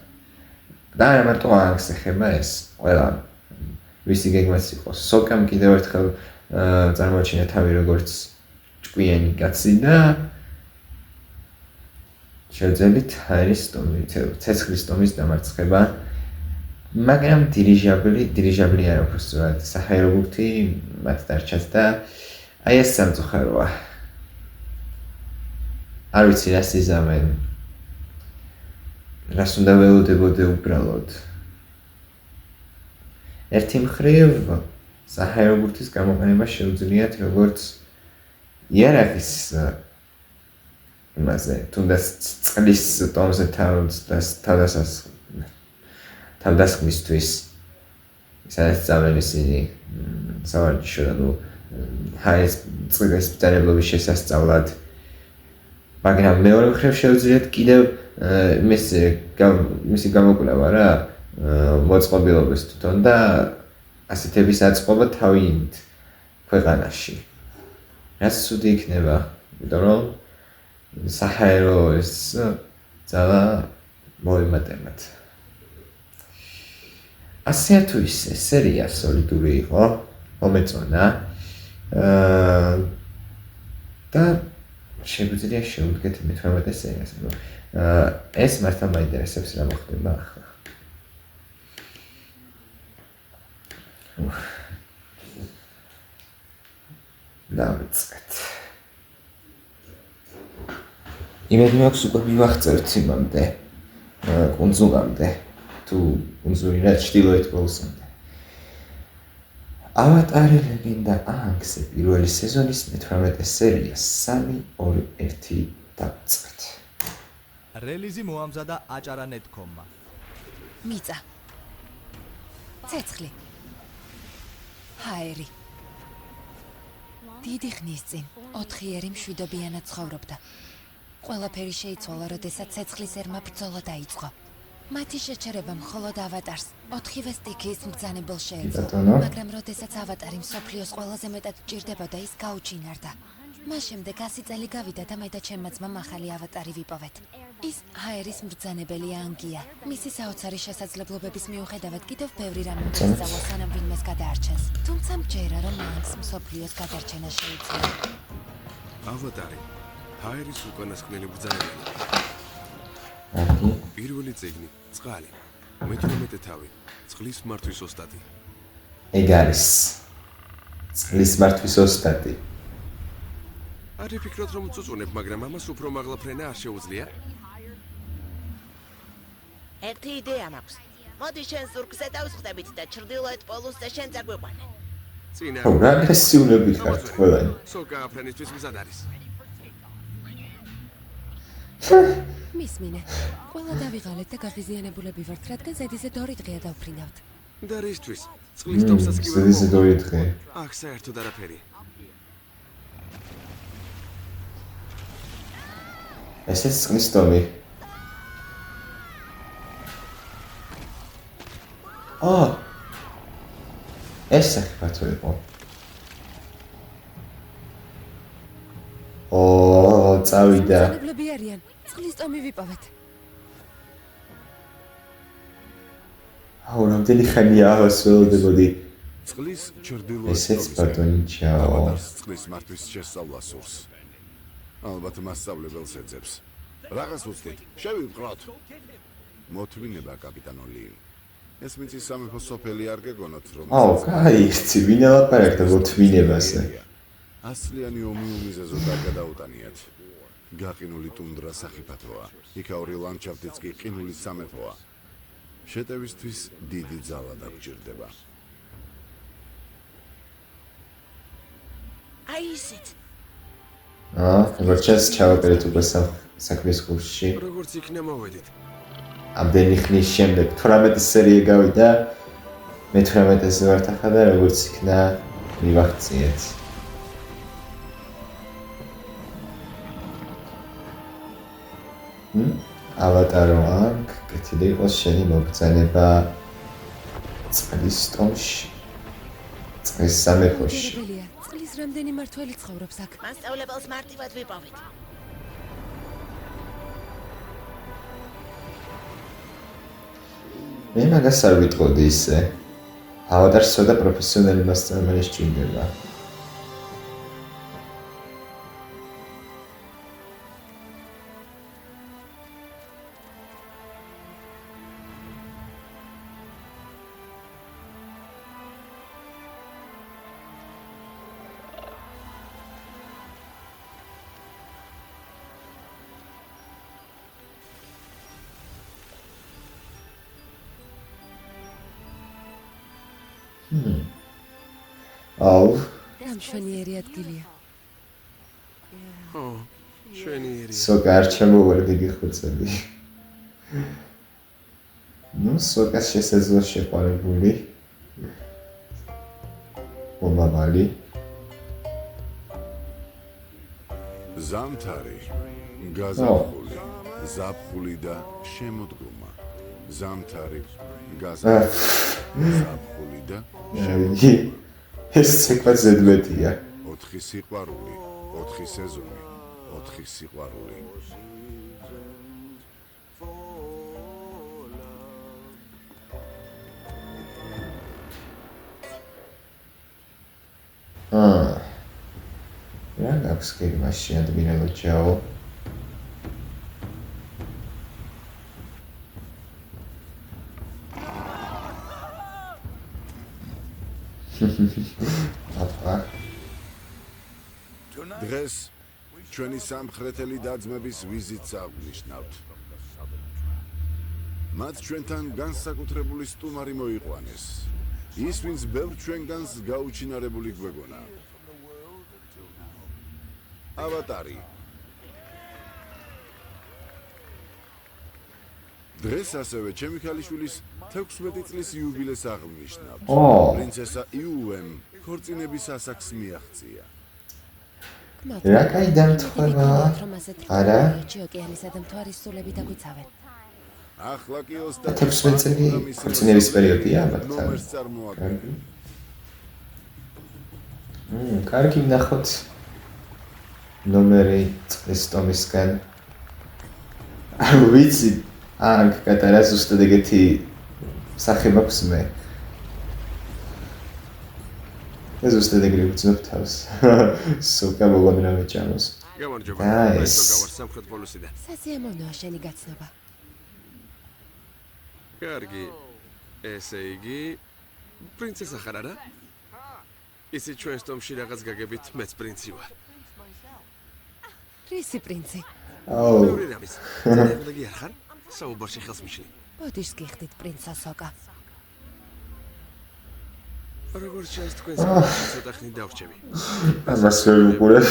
[SPEAKER 1] და არა მარტო აანგს ეხება ეს, ყველა ვისი გეგმაც იყო. სოკამ კიდევ ერთხელ წარმოაჩინა თავი როგორც ჭკვიანი კაცი და შევძელით ჰაერის ცეცხლის ტომის დამარცხება, მაგრამ დირიჟაბლი არ აქვს სწორად საჰაერო ბურთი მათ დარჩათ და აი ეს სამწუხაროა. არ ვიცი რას იზამენ. რას უნდა ველოდებოდე უბრალოდ. ერთი მხრივ საჰაერო ბურთის გამოყენება შეუძლიათ როგორც იარაღის იმაზე, თუნდაც წყლის ტომზე თავდასხმისთვის სადაც წავენ ისინი სავარჯიშო და ჰაერის წყლის ბრძანებლობის შესასწავლად. მაგრამ მეორე მხრივ შეუძლიათ კიდევ მისი გამოკვლევა რა მოწყობილობის თვითონ და ასეთების აწყობა თავიანთ ქვეყანაში. რაც ცუდი იქნება, იმიტომ რომ საჰაერო ეს ძალა მოემატებათ. ასე თუ ისე სერია სოლიდური იყო, მომეწონა და შეგვიძლია შევუდგეთ მე-18 სერიას. ეს მართლა მაინტერესებს რა მოხდება ახლა. დავიწყეთ. იმედი მაქვს უკვე მივახწერთ იმამდე კუნძულამდე თუ კუნძული რა ჩრდილოეთ პოლუსამდე. ავატარი ლეგენდა აანგზე პირველი სეზონის მე-18 სერია 3-2-1 დავიწყეთ.
[SPEAKER 2] რელიზი მოამზადა აჭარა.net.com-მა.
[SPEAKER 3] მიწა. ცეცხლი. ჰაერი. დიდი ხნის წინ 4-ერი მშვიდობიანად ცხოვრობდა. ყველაფერი შეიცვალა, როდესაც ცეცხლის ერმა ბრძოლა დაიწყო. მათი შეჩერება მხოლოდ ავატარს 4-ვე სტიქიის მბრძანებელს შეეძლო, მაგრამ როდესაც ავატარი მსოფლიოს ყველაზე მეტად ჭირდებოდა, ის გაუჩინარდა. მას შემდეგ 100 წელი გავიდა და მე და ჩემმა ძმამ ახალი ავატარი ვიპოვეთ. ის ჰაერის მბრძანებელი ანგია. მისი საოცარი შესაძლებლობების მიუხედავად კიდევ ბევრი რამ უნდა ისწავლოს, სანამ ვინმეს გადაარჩენს. თუმცა მჯერა, რომ ანგს მსოფლიოს გადარჩენა შეუძლია.
[SPEAKER 4] ავატარი ჰაერის უკანასკნელი ბრძანებელი. პირველი წიგნი წყალი, მე-18 თავი, წყლის მართვის ოსტატი.
[SPEAKER 1] ეგ არის წყლის მართვის ოსტატი.
[SPEAKER 4] არ ვიფიქროთ რომ წუწუნებ, მაგრამ ამას უფრო მაღლა ფრენა არ შეუძლია.
[SPEAKER 5] ერთი იდეა მაქვს. მოდი შენ ზურგზე დავსხდებით და ჩრდილოეთ პოლუსზე შენ წაგვიყვანე.
[SPEAKER 4] წინა
[SPEAKER 1] რა აგრესიულები ხართ ყველანი.
[SPEAKER 4] სოკა ფრენისთვის მზად არის.
[SPEAKER 3] მისმინე. ყველა დავიღალეთ და გაღიზიანებულები ვართ, რადგან ზედიზედ 2 დღეა დავფრინავთ.
[SPEAKER 4] და რისთვის? წყლის ტომსაც კი ვერ
[SPEAKER 1] ზედიზედ 2 დღე.
[SPEAKER 4] აქ საერთოდ არაფერი.
[SPEAKER 1] ესეც წყლის ტომი. ეს საქმე იყო. წავიდა.
[SPEAKER 3] მბრძანებლები არიან. წყლის ტომი ვიპოვეთ.
[SPEAKER 1] რამდენი ხანია აღას ველოდებოდი.
[SPEAKER 6] წყლის ჩრდილოეთ
[SPEAKER 1] ესეც ბატონი ჩაო.
[SPEAKER 6] ავატარს წყლის მართვის შესწავლა სურს. ალბათ მასწავლებელს ეძებს. რაღაც უცდით, შევიბრყოთ. მოთმინება კაპიტანო ლი. ეს მიწის სამეფო სოფელი არ გეგონოთ რომ
[SPEAKER 1] კაი, იცი, ვინ ელაპარაკდა მოთმინებაზე.
[SPEAKER 6] ასლიანი ომი უმიზეზოდ არ გადაუტანიათ. გაყინული ტუნდრა სახიფათოა. იქაური ლანდშაფტიც კი ყინული სამეფოა. შეტევისთვის დიდი ძალა დაგჭირდება.
[SPEAKER 5] აი ისეთ.
[SPEAKER 1] როგორც ჩავაყენეთ უკვე საქმის კურსში.
[SPEAKER 4] როგორც იქნა მოვედით.
[SPEAKER 1] ამდენი ხნის შემდეგ 18 სერია გავიდა. მე-18-ზე ვართ ახლა და როგორც იქნა მივახციეთ. ავატარო ანგ, კეთილი იყოს შენი მობრძანება წყლის ტომში. წყლის სამეფოში.
[SPEAKER 3] წყლის რამდენი მართველი ცხოვრობს აქ?
[SPEAKER 5] მასწავლებელს მარტივად ვიპოვეთ.
[SPEAKER 1] მე მაგას არ ვიტყოდი ისე. ავატარს ცოტა პროფესიონალი მასწავლებელი სჭირდება. აუ,
[SPEAKER 3] გამშვენიერი ადგილია.
[SPEAKER 4] ო, შვენიერი.
[SPEAKER 1] სოკა არ ჩამოვარდი გიხოცები. ნუ სოკას შესაძლოა შეყვარებული. მომავალი.
[SPEAKER 6] ზამთარი, გაზაფხული, ზაფხული და შემოდგომა. ზამთარი, გაზაფხული, ზაფხული და
[SPEAKER 1] აი, ეს ცეკვა ზედმეტია.
[SPEAKER 6] 4 სიყვარული, 4 სეზონი, 4 სიყვარული.
[SPEAKER 1] რა გაქვს გეგმაში ადმირალო ჯაო? აფა,
[SPEAKER 6] დღეს ჩვენი სამხრეთელი დაძმების ვიზიტს აღვნიშნავთ. მათ ჩვენთან განსაკუთრებული სტუმარი მოიყვანეს. ის, ვინც ბევრ ჩვენგანს გაუჩინარებული გვეგონა. ავატარი. დღეს ასევე ჩემი ქალიშვილის 16 წლის იუბილეს აღვნიშნავთ. პრინცესა იუემ ქორწინების ასაკს მიაღწია.
[SPEAKER 1] რა კაი დამთხოვა? არა?
[SPEAKER 3] ოკეანისა და მთვარის სულები დაგვიცავენ.
[SPEAKER 6] ახლა კი
[SPEAKER 1] 16 წელი ქორწინების პერიოდია მათთან.
[SPEAKER 6] ნომერს წარმოადგენენ.
[SPEAKER 1] კარგი ნახოთ. ნომერი წლის ტომისგან. არ ვიცი, ან კატარა ზუსტად ეგეთი სახე მაქვს მე. ეს ზუსტად ეგრე ვწნობ თავს. სოკა მოგონრავე ჭამოს.
[SPEAKER 4] გამარჯობა.
[SPEAKER 1] Nice.
[SPEAKER 4] ეს გავარ სამხრეთ პოლუსიდან.
[SPEAKER 3] სასიამოვნოა შენი გაცნობა.
[SPEAKER 4] კარგი. ესე იგი, პრინცესა ხარ არა? ისი ჩვენს ტომში რაღაც გაგებით მეც პრინცი ვარ.
[SPEAKER 3] რისი პრინცი?
[SPEAKER 1] აუ,
[SPEAKER 4] მეორე რამის. ძნელები არ ხარ? საუბარში ხელს მიშლი.
[SPEAKER 3] ბოდიშს გიხდით პრინცა სოკა.
[SPEAKER 4] როგორც ჩანს თქვენ საკუთარ ცოტა ხნით დავრჩები.
[SPEAKER 1] ამას ვერ ვუყურებ.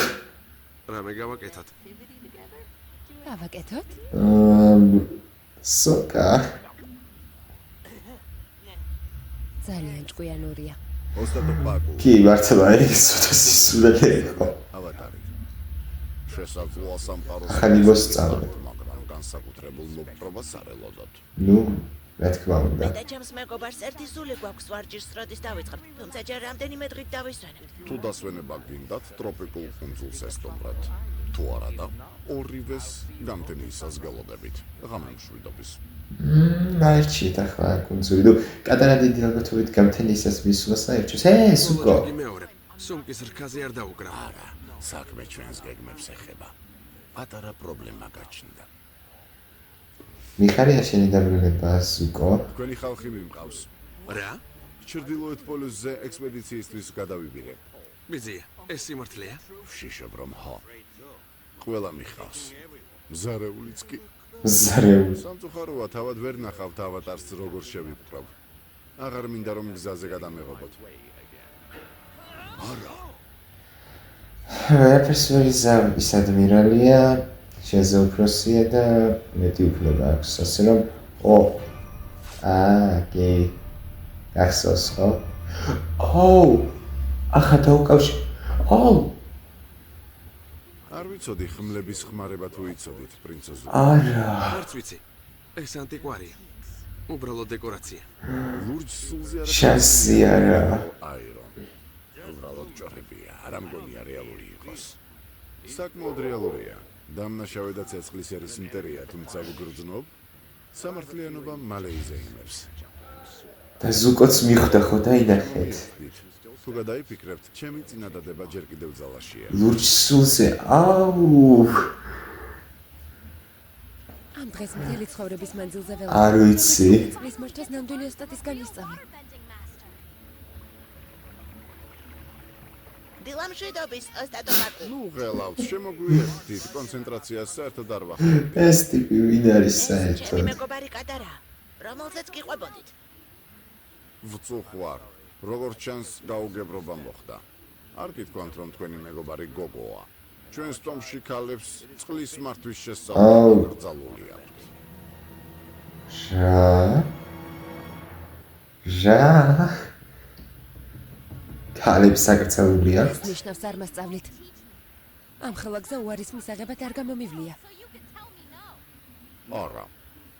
[SPEAKER 4] რამე გავაკეთოთ.
[SPEAKER 3] გავაკეთოთ?
[SPEAKER 1] სოკა.
[SPEAKER 3] ძალიან ჭკვიანურია.
[SPEAKER 6] ოსტატო პაკუ.
[SPEAKER 1] კი, მართლა ის ცოტა სისულელე იყო.
[SPEAKER 6] ავატარი. შესაძლოა სამყაროს
[SPEAKER 1] ახალი მოსწავლე.
[SPEAKER 6] მაგრამ განსაკუთრებულ მოპყრობას არ ელოდოთ.
[SPEAKER 1] ნუ, რა თქმა უნდა.
[SPEAKER 5] და ჩემს მეგობარს ერთი სული გვაქვს ვარჯიშს როდის დავიწყებთ, თუმცა ჯერ რამდენიმე დღით დავისვენებთ.
[SPEAKER 6] თუ დასვენება გინდათ ტროპიკულ კუნძულს ესტუმრად. თუ არა და ორივეს გამდენისას გელოდებით. ღამე მშვიდობის.
[SPEAKER 1] მაერჩიეთ ახლა კუნძული. ნუ, კატარა დიდი ალბათობით გამთენისას მისვლას აერჩოს. სუკო.
[SPEAKER 4] კი მეორე. სუმკის რქაზე არ დაუკრავ.
[SPEAKER 6] არა, საქმე ჩვენს გეგმებს ეხება. პატარა პრობლემა გაჩნდა.
[SPEAKER 1] მიხარია შენი დაბრუნება, სუკო.
[SPEAKER 6] თქვენი ხალხი მიმყავს.
[SPEAKER 4] რა?
[SPEAKER 6] ჩრდილოეთ პოლუსზე ექსპედიციისთვის გადავიბირე.
[SPEAKER 4] მიზია, ეს სიმართლეა?
[SPEAKER 6] ვშიშობ რომ ხო. ყველა მიხავს. მზარეულიც კი.
[SPEAKER 1] ზარეული.
[SPEAKER 6] სამწუხაროა, თავად ვერ ნახავთ ავატარს როგორ შევიპყრობ. აღარ მინდა რომ გზაზე გადამეღობოთ. არა.
[SPEAKER 1] ვერაფერს ვერ იზამის ადმირალია, შენზე უფროსია და მეტი უფლება აქვს, ასე რომ კი. გახსოვს ხო? ახლა დაუკავშირ.
[SPEAKER 6] არ ვიცოდი ხმლების ხმარება თუ იცოდით, პრინცესა.
[SPEAKER 1] არა.
[SPEAKER 4] არც ვიცი. ეს ანტიკვარია. უბრალოდ დეკორაცია.
[SPEAKER 6] ლურჯ სულზე არა.
[SPEAKER 1] შანსი არა.
[SPEAKER 6] აირო. უბრალოდ ჭორებია, არ ამგონია რეალური იყოს. საკმაოდ რეალურია. დამნაშავე და ცეცხლის ერის მტერია, თუმცა ვგრძნობ, სამართლიანობა მალე იზეიმებს.
[SPEAKER 1] და ზუკოც მიხვდა ხო დაინახეთ.
[SPEAKER 6] თუ გადაიფიქრებთ, ჩემი წინადადება ჯერ კიდევ ძალაშია.
[SPEAKER 1] ლურჯ სულზე,
[SPEAKER 3] ამ დღეს მთელი ცხოვრების მანძილზე ველო.
[SPEAKER 1] არ ვიცი.
[SPEAKER 3] წლის მართვას ნამდვილი ოსტატისგან ვისწავლე.
[SPEAKER 5] დილამშვიდობის, ოსტატო პაკუ.
[SPEAKER 6] ნუ ღელავთ, შემოგვიერთდით, კონცენტრაციას საერთოდ არ ვახდებით.
[SPEAKER 1] ეს ტიპი ვინ არის
[SPEAKER 5] ჩემი
[SPEAKER 1] საერთოდ?
[SPEAKER 5] მეგობარი კატარა, რომელზეც გიყვებოდით.
[SPEAKER 6] ვწუხვარ. როგორც ჩანს, გაუგებრობა მოხდა. არ გითქვამთ, რომ თქვენი მეგობარი გოგოა. ჩვენს ტომში ქალებს წყლის მართვის შესწავლა გრძალული აქვთ.
[SPEAKER 1] ქალებს საკრძალული აქვს?
[SPEAKER 3] ნიშნავს არ მასწავლით. ამ ხელაგზე უარის მისაღებად არ გამომივლია.
[SPEAKER 6] არა.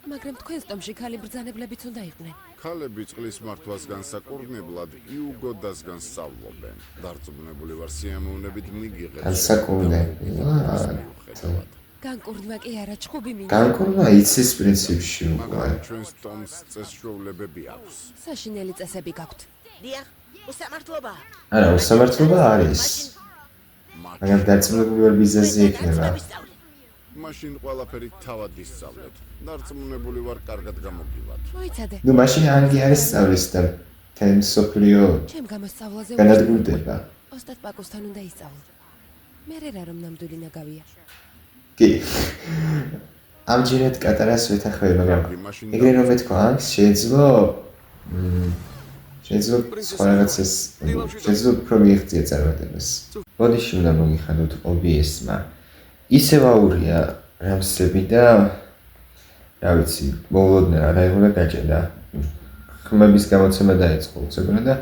[SPEAKER 3] მაგრამ თქვენს ტომში ქალი ბრძანებლებიც უნდა იყვნენ.
[SPEAKER 6] ქალები წყლის მართვას განსაკურნებლად იუგოდასგან სწავლობენ. დარწმუნებული ვარ, სიამოვნებით მიგიღებს.
[SPEAKER 1] განსაკურნებლად.
[SPEAKER 3] განკურნვა კი არა, ჩხუბი მინდა.
[SPEAKER 1] განკურნვა იცის პრინციპში უკვე.
[SPEAKER 6] მაგრამ ჩვენს ტომს წესჩვეულებები აქვს.
[SPEAKER 3] საშინელი წესები გაქვთ.
[SPEAKER 5] დიახ, უსამართლობა.
[SPEAKER 1] არა, უსამართლობა არის. მაგრამ დარწმუნებული ვარ ბიზნესი იქნება.
[SPEAKER 6] მაშინ ყველაფერი თავად ისწავლეთ. დარწმუნებული ვარ, კარგად გამოგივათ.
[SPEAKER 3] მოიცადე.
[SPEAKER 1] ნუ მაშინ ანგი არის სწავლის და თემ სოფლიო
[SPEAKER 3] ჩემ გამოსწავლაზე
[SPEAKER 1] განადგურდება.
[SPEAKER 3] ოსტატ პაკუსთან უნდა ისწავლო. მე რა რომ ნამდვილი ნაგავია.
[SPEAKER 1] კი. ამჯერად კატარას ვეთანხმები, მაგრამ ეგრე რომ მეთქვა, შეიძლება სხვა რაღაცას, შეიძლება უფრო მიიღწია წარმატებას. ბოდიში უნდა მოგიხადოთ OBS-მა. ისევ აურია რამსები და რა ვიცი, მოულოდნელ არაიღულა გაჭედა. ხმების გამოცემა დაიწყო უცებრად და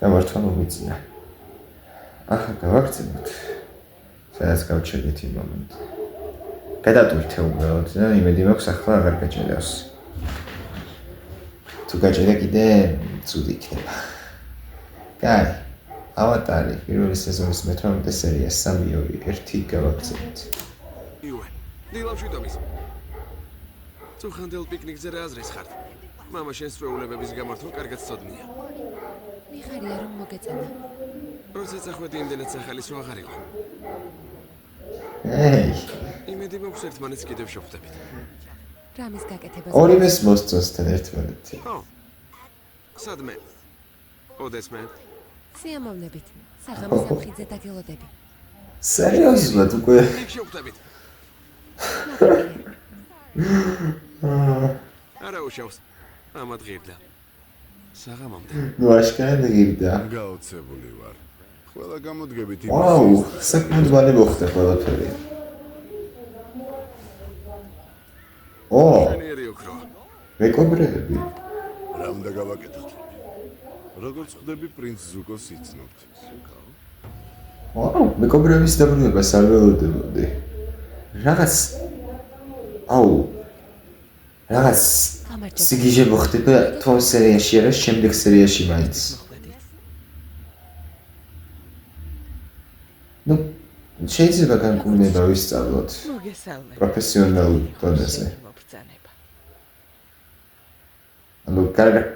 [SPEAKER 1] გამართვა მომიწია. ახლა გავაქცევთ. სადაც გავჩერდით იმ მომენტს. გადავტვირთე უბრალოდ და იმედი მაქვს ახლა აღარ გაჭედავს. თუ გაჭედა კიდე ცუდი იქნება. კაი. ავატარი პირველი სეზონის მე-18 სერია 3-2-1 გავაქცევთ.
[SPEAKER 4] იუე, დილამშვიდობის. წუხანდელ პიკნიკზე რა აზრის ხართ? მამა შენს ჩვეულებების გამართვა კარგად ცოდნია.
[SPEAKER 3] მიხარია რომ მოგეწონა.
[SPEAKER 4] როდესაც ახვედი იმდენად სახალის აღარ იყო.
[SPEAKER 1] ეი,
[SPEAKER 4] იმედი მაქვს ერთმანეთს კიდევ შევხვდებით.
[SPEAKER 3] რამის გაკეთებას.
[SPEAKER 1] ორივეს მოსწონს თან ერთმანეთი.
[SPEAKER 4] ო. სადმე? ოდესმე?
[SPEAKER 3] სიამოვნებით. საღამოს სამხიდზე დაგელოდები.
[SPEAKER 1] სერიოზულად უკვე
[SPEAKER 4] იქ შევხვდებით. არა უშავს. ამად ღირდა. საღამომდე.
[SPEAKER 1] ნუ აშკარად ღირდა.
[SPEAKER 6] გაოცებული ვარ. ყველა გამოდგებით
[SPEAKER 1] ვაუ, საკმაოდ მალე მოხდა ყველაფერი. ო,
[SPEAKER 4] შენიერი ოქრო.
[SPEAKER 1] მეკობრეები.
[SPEAKER 6] რამ და გავაკეთოთ. როგორც ხვდები პრინც ზუკოს იცნობთ.
[SPEAKER 1] ვაუ, მეკობრეების დაბრუნებას არ ველოდებოდი. რაღაც რაღაც სიგიჟე მოხდება თომ სერიაში არა, შემდეგ სერიაში მაინც. ნუ შეიძლება განკურნება ვისწავლოთ
[SPEAKER 5] მოგესალმებით.
[SPEAKER 1] პროფესიონალურ დონეზე.
[SPEAKER 5] მობრძანება.
[SPEAKER 1] ანუ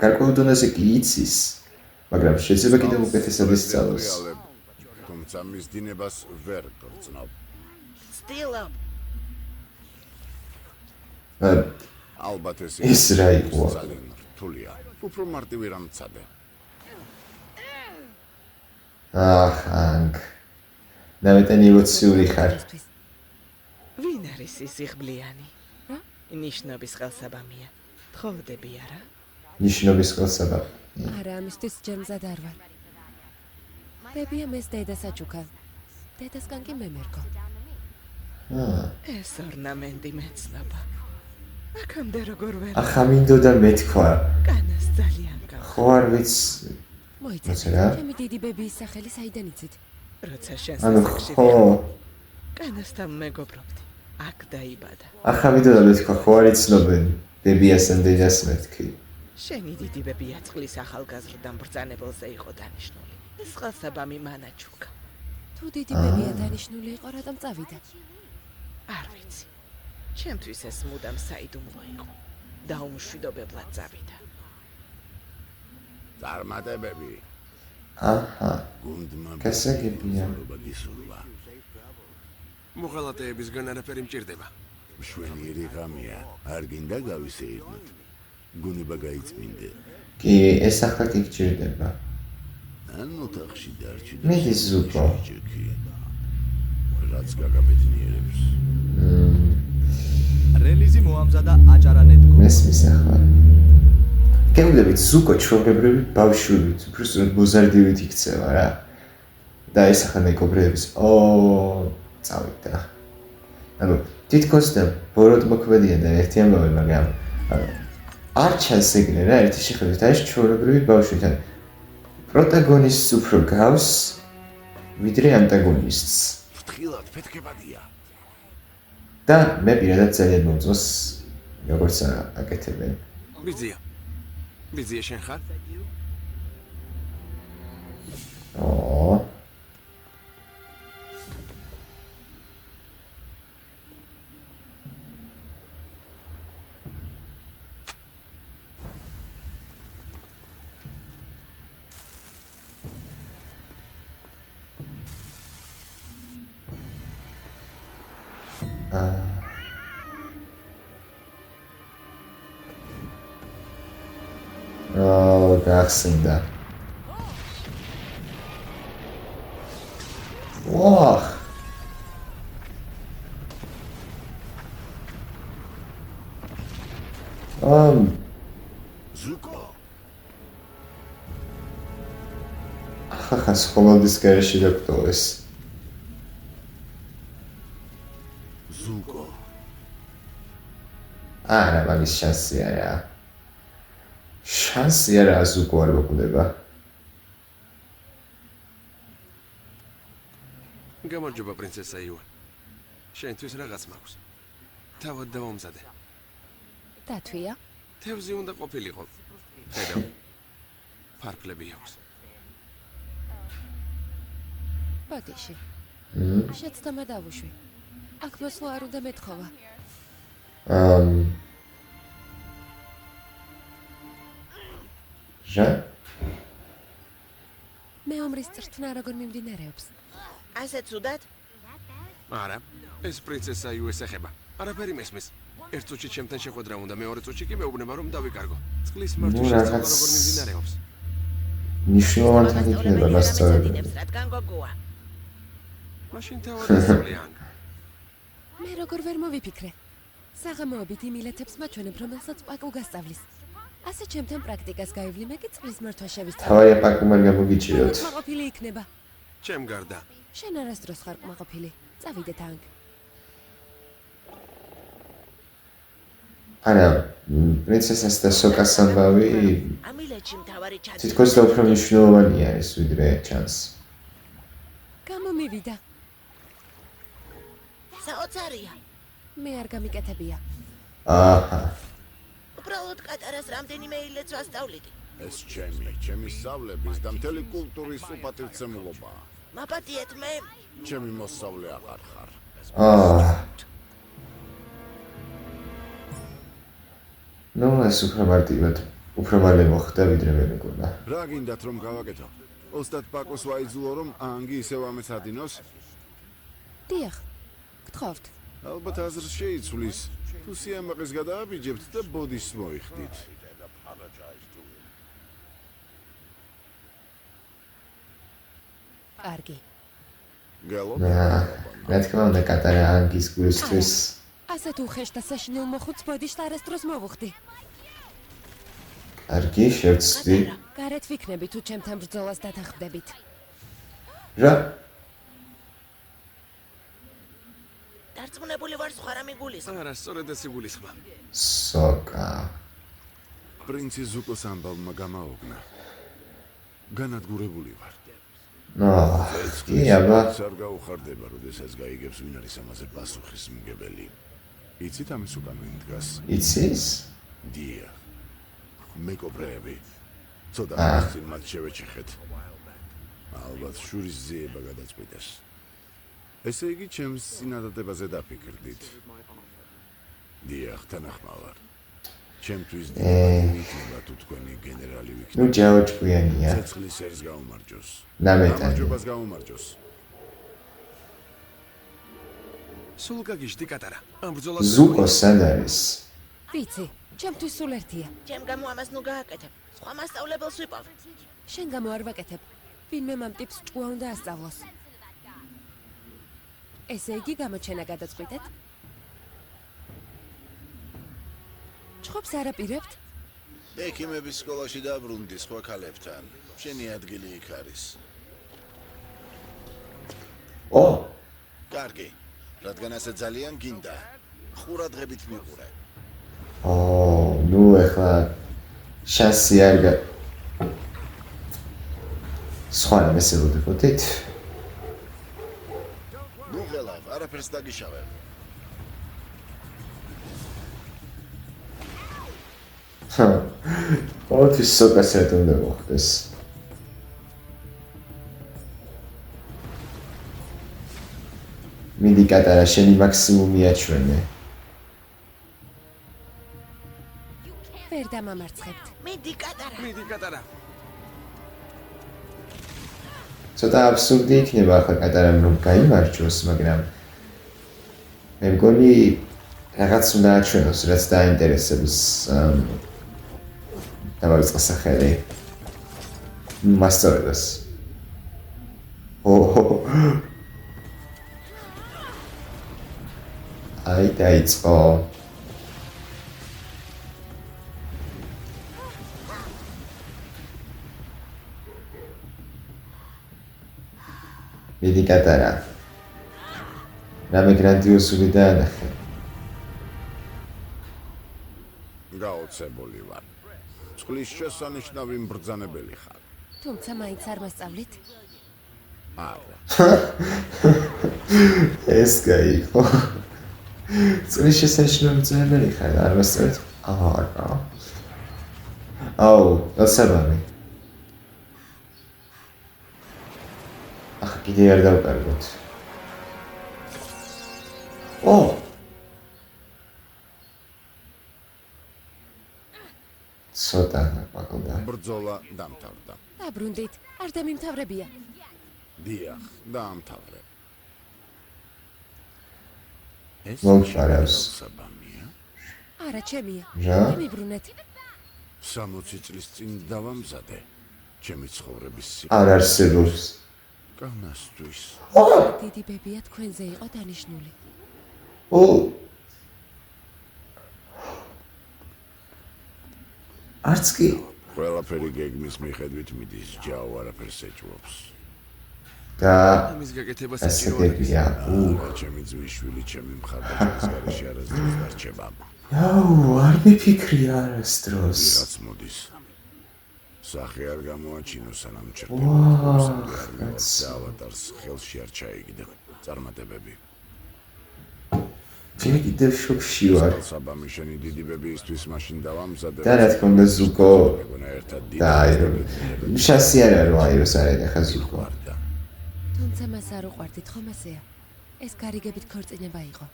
[SPEAKER 1] გარკვეულ დონეზე კი იცის, მაგრამ შეიძლება კიდევ უკეთესად ისწავლოს.
[SPEAKER 6] თუმცა მის დინებას ვერ გრძნობ.
[SPEAKER 5] ცდილობ.
[SPEAKER 6] ალბათ ეს
[SPEAKER 1] ის რა იყო?
[SPEAKER 6] ძალიან რთულია. უფრო მარტივი რამ მცადე.
[SPEAKER 1] ანგ. დავეტანი ემოციური ხარ.
[SPEAKER 5] ვინ არის ის იღბლიანი? რა? ნიშნობის ხელსაბამია. თხოვდები არა?
[SPEAKER 1] ნიშნობის ხელსაბამი.
[SPEAKER 3] არა, ამისთვის ჯერ მზად არ ვარ. ბებია მეს დედას აჩუქა. დედასგან კი მე მერგო.
[SPEAKER 5] ეს ორნამენტი მეცნობა. აქამდე როგორ ვერ
[SPEAKER 1] ახლა მინდოდა მეთქვა.
[SPEAKER 5] კანას ძალიან გავხ.
[SPEAKER 1] ხო არ ვიცი.
[SPEAKER 3] მოიცადე.
[SPEAKER 1] რა?
[SPEAKER 3] ჩემი დიდი ბებიის სახელი საიდან იცით?
[SPEAKER 5] როცა შენ
[SPEAKER 1] ანუ
[SPEAKER 5] სასახლეში
[SPEAKER 1] ხო,
[SPEAKER 5] კანასთან მეგობრობდი. აქ დაიბადა.
[SPEAKER 1] ახლა მინდოდა მეთქვა, ხო არ იცნობენ ბებიასთან დედას მეთქი.
[SPEAKER 5] შენი დიდი ბებია წყლის ახალგაზრდა მბრძანებელზე იყო დანიშნული. ეს ხელსაბამი მანაჩუკა.
[SPEAKER 3] თუ დიდი ბებია დანიშნული იყო, რატომ წავიდა?
[SPEAKER 5] არ ვიცი. ჩემთვის ეს მუდამ საიდუმლო იყო. დაუმშვიდობებლად წავიდა.
[SPEAKER 6] წარმატებები.
[SPEAKER 1] აჰა.
[SPEAKER 6] გუნდმა
[SPEAKER 1] გასაგებია.
[SPEAKER 6] გისურვა.
[SPEAKER 4] მოღალატეებისგან არაფერი მჭირდება.
[SPEAKER 6] მშვენიერი ღამეა. არ გინდა გავისეირნოთ. გუნება გაიწმინდე.
[SPEAKER 1] კი, ეს ახლა კი გჭირდება.
[SPEAKER 6] ან ოთახში დარჩი და
[SPEAKER 1] მიდი ზუკო.
[SPEAKER 6] რაც გაგაბედნიერებს.
[SPEAKER 2] რელიზი მოამზადა აჭარა ნეტკომ.
[SPEAKER 1] მესმის ახლა. გეუბნებით ზუკო ჩვეულებრივი ბავშვებით, უბრალოდ მოზარდივით იქცევა რა. და ეს ახლა მეგობრების წავიდა. ანუ თითქოს და ბოროტმოქმედია და ერთი ამბავი, მაგრამ არ ჩანს ეგრე რა, ერთი შეხედვით არის ჩვეულებრივი ბავშვი. პროტაგონისტს უფრო გავს ვიდრე ანტაგონისტს.
[SPEAKER 6] ფრთხილად ფეთქებადია.
[SPEAKER 1] და მე პირადად ძალიან მომწონს როგორც აკეთებენ.
[SPEAKER 4] ბიძია შენ ხარ?
[SPEAKER 1] გახსენდა. ვაჰ.
[SPEAKER 6] ზუკო.
[SPEAKER 1] ახლა სხომალდის გარეშე დაგტოვეს.
[SPEAKER 6] ზუკო.
[SPEAKER 1] არა, მაგის შანსი არა. შანსი არა ზუკო არ მოკვდება.
[SPEAKER 4] გამარჯობა პრინცესა იუან. შენთვის რაღაც მაქვს. თავად დავამზადე.
[SPEAKER 3] დათვია?
[SPEAKER 4] თევზი უნდა ყოფილიყო. ხედავ. ფარფლები აქვს.
[SPEAKER 3] ბოდიში. შეცდომა დავუშვი. აქ მოსვლა არ უნდა მეთხოვა.
[SPEAKER 1] ჟა?
[SPEAKER 3] მეომრის წრთნა როგორ მიმდინარეობს?
[SPEAKER 5] ასე ცუდად?
[SPEAKER 4] არა, ეს პრინცესა იუეს ეხება. არაფერი მესმის. ერთ წუთში ჩემთან შეხვედრა უნდა, მეორე წუთში კი მეუბნება რომ დავიკარგო. წყლის მართვის შესწავლა როგორ მიმდინარეობს?
[SPEAKER 1] ნიშნულოვანად იქნება მასწავლებელი.
[SPEAKER 5] რადგან გოგოა.
[SPEAKER 4] მაშინ თავადასავლიან.
[SPEAKER 3] მე როგორ ვერ მოვიფიქრე? საღამოობით იმილეთებს მაჩვენებ, რომელსაც პაკუ გასწავლის. ასე ჩემთან პრაქტიკას გაივლი, მე კი წყლის მართვა შევისწავლე.
[SPEAKER 1] თავია პაკუ არ გამოგიჭიროთ.
[SPEAKER 3] კმაყოფილი იქნება.
[SPEAKER 4] ჩემ გარდა.
[SPEAKER 3] შენ არასდროს ხარ კმაყოფილი. წავიდეთ ანკ.
[SPEAKER 1] არა, პრინცესას და სოკას ამბავი
[SPEAKER 5] ამილეთში მთავარი ჩადი.
[SPEAKER 1] თითქოს და უფრო მნიშვნელოვანია ეს ვიდრე ჩანს.
[SPEAKER 3] გამომივიდა.
[SPEAKER 5] საოცარია.
[SPEAKER 3] მე არ გამიკეთებია.
[SPEAKER 1] აჰა.
[SPEAKER 5] უბრალოდ კატარას რამდენიმე ილეთს ვასწავლიდი.
[SPEAKER 6] ეს ჩემი სწავლების და მთელი კულტურის უპატივცემულობაა.
[SPEAKER 5] მაპატიეთ მე.
[SPEAKER 6] ჩემი მოსწავლე აღარ ხარ.
[SPEAKER 1] ნუ ეს უფრო მარტივად, უფრო მალე მოხდა ვიდრე მე მეგონა.
[SPEAKER 6] რა გინდათ რომ გავაკეთო? ოსტატ პაკოს ვაიძულო რომ ანგი ისევ ამეცადინოს?
[SPEAKER 3] დიახ. გთხოვთ.
[SPEAKER 6] ალბათ აზრს შეიცვლის. თუ სიამაყეს გადააბიჯებთ და ბოდის მოიხდით.
[SPEAKER 3] კარგი.
[SPEAKER 1] რა თქმა უნდა კატარა ანგის გულისთვის.
[SPEAKER 3] ასეთ უხეშ და საშინელ მოხუც ბოდიშს არასდროს მოვუხდი.
[SPEAKER 1] კარგი, შევცდი.
[SPEAKER 3] გარეთ ვიქნები თუ ჩემთან ბრძოლას დათანხმდებით.
[SPEAKER 1] რა?
[SPEAKER 5] დარწმუნებული ვარ სხვა რამე გულისხმობ.
[SPEAKER 4] არა, სწორედ ეს იგულისხმა.
[SPEAKER 1] სოკა.
[SPEAKER 6] პრინცი ზუკოს ამბავმა გამაოგნა. განადგურებული ვარ.
[SPEAKER 1] კი, აბა.
[SPEAKER 6] არ გაუხარდება, როდესაც გაიგებს ვინ არის ამაზე პასუხისმგებელი. იცით ამის უკან ვინ დგას?
[SPEAKER 1] იცის?
[SPEAKER 6] დია. მეკობრეები. ცოტა წინ მათ შევეჩეხეთ. ალბათ შურის ძიება გადაწყვიტეს. ესე იგი ჩემს წინადადებაზე დაფიქრდით. დიახ, თანახმავარ. ჩემთვის დიახ, თუ თქვენი გენერალი ვიქნებით.
[SPEAKER 1] ნუ ჯაოჭკვიანია.
[SPEAKER 6] ცეცხლის ერს გაუმარჯოს.
[SPEAKER 1] ნამეტანი.
[SPEAKER 6] გამარჯვებას გაუმარჯოს.
[SPEAKER 4] სულ გაგიჟდი კატარა. ამ ბრძოლას
[SPEAKER 1] ზუკო სად არის?
[SPEAKER 3] ვიცი, ჩემთვის სულ ერთია.
[SPEAKER 5] ჩემ გამო ამას ნუ გააკეთებ. სხვა მასწავლებელს ვიპოვ.
[SPEAKER 3] შენ გამო არ ვაკეთებ. ვინმე მამ ტიპს ჭკუა უნდა ასწავლოს. ესე იგი გამოჩენა გადაწყვიტეთ? ჩხობს არ აპირებთ?
[SPEAKER 6] ექიმების სკოლაში დაბრუნდი სხვა ქალებთან. შენი ადგილი იქ არის.
[SPEAKER 1] ო,
[SPEAKER 6] კარგი. რადგან ასე ძალიან გინდა. ყურადღებით მიყურე.
[SPEAKER 1] ო, ნუ ეხლა შანსი არ გა სხვა რამეს ელოდებოდით?
[SPEAKER 6] ნუ ღელავ, არაფერს დაგიშავებ.
[SPEAKER 1] ოთის სოკას ერთ უნდა მოხდეს. მიდი კატარა, შენი მაქსიმუმი აჩვენე.
[SPEAKER 3] ვერ დამამარცხებთ.
[SPEAKER 5] მიდი კატარა.
[SPEAKER 4] მიდი კატარა.
[SPEAKER 1] ცოტა აბსურდი იქნება ახლა კატარამ რომ გაიმარჯვოს, მაგრამ მე მგონი რაღაც უნდა აჩვენოს, რაც დაინტერესებს დავარწყა სახელი. მასწავლებას. აი დაიწყო. მიდი კატარა. რამე გრანდიოზული დაანახე.
[SPEAKER 6] გაოცებული ვარ. წყლის შესანიშნავი mbრძანებელი ხარ.
[SPEAKER 3] თუმცა მაინც არ მასწავლით?
[SPEAKER 6] არა.
[SPEAKER 1] ეს გაიგო. წყლის შესანიშნავი mbრძანებელი ხარ, არ მასწავლეთ? არა. აუ, დასაბამი. ახლა კიდე არ დავკარგოთ. ო! ცოტა გაყოლდა.
[SPEAKER 6] ბრძოლა დამთავრდა.
[SPEAKER 3] დაბრუნდით, არ დამიმთავრებია.
[SPEAKER 6] დიახ, დაამთავრე. ეს
[SPEAKER 1] მომხარავს.
[SPEAKER 6] საბამია.
[SPEAKER 3] არა, ჩემია.
[SPEAKER 1] რა?
[SPEAKER 3] იმიბრუნეთ.
[SPEAKER 6] 60 წლის წინ დავამზადე. ჩემი ცხოვრების
[SPEAKER 1] არ არსებობს.
[SPEAKER 6] სიკანასთვის.
[SPEAKER 3] დიდი ბებია თქვენზე იყო დანიშნული.
[SPEAKER 1] ო! არც კი
[SPEAKER 6] ყველაფერი გეგმის მიხედვით მიდის, ჯაო არაფერს ეჭვობს.
[SPEAKER 1] და
[SPEAKER 4] ამის გაკეთება
[SPEAKER 1] ასე
[SPEAKER 4] საჭირო
[SPEAKER 1] გებია.
[SPEAKER 6] არა, ჩემი ძვიშვილი, ჩემი მხარდაჭერის გარეშე არასდროს დარჩება.
[SPEAKER 1] აუ, არ მიფიქრია არასდროს.
[SPEAKER 6] ვიღაც მოდის. სახე არ გამოაჩინო სანამ
[SPEAKER 1] ვაა,
[SPEAKER 6] ჩერდება.
[SPEAKER 1] კაც.
[SPEAKER 6] ავატარს ხელში არ ჩაიგდე. წარმატებები.
[SPEAKER 1] მე კიდევ შოქში ვარ.
[SPEAKER 6] საბამი შენი დიდი ბებიისთვის მაშინ დავამზადე.
[SPEAKER 1] და რა თქმა უნდა ზუკო
[SPEAKER 6] მეგონა ერთად
[SPEAKER 1] და აირო. შანსი არ არის რომ აიროს არ ედახა ზუკო.
[SPEAKER 3] თუმცა მას არ უყვარდით, ხომ ასეა? ეს გარიგებით ქორწინება იყო.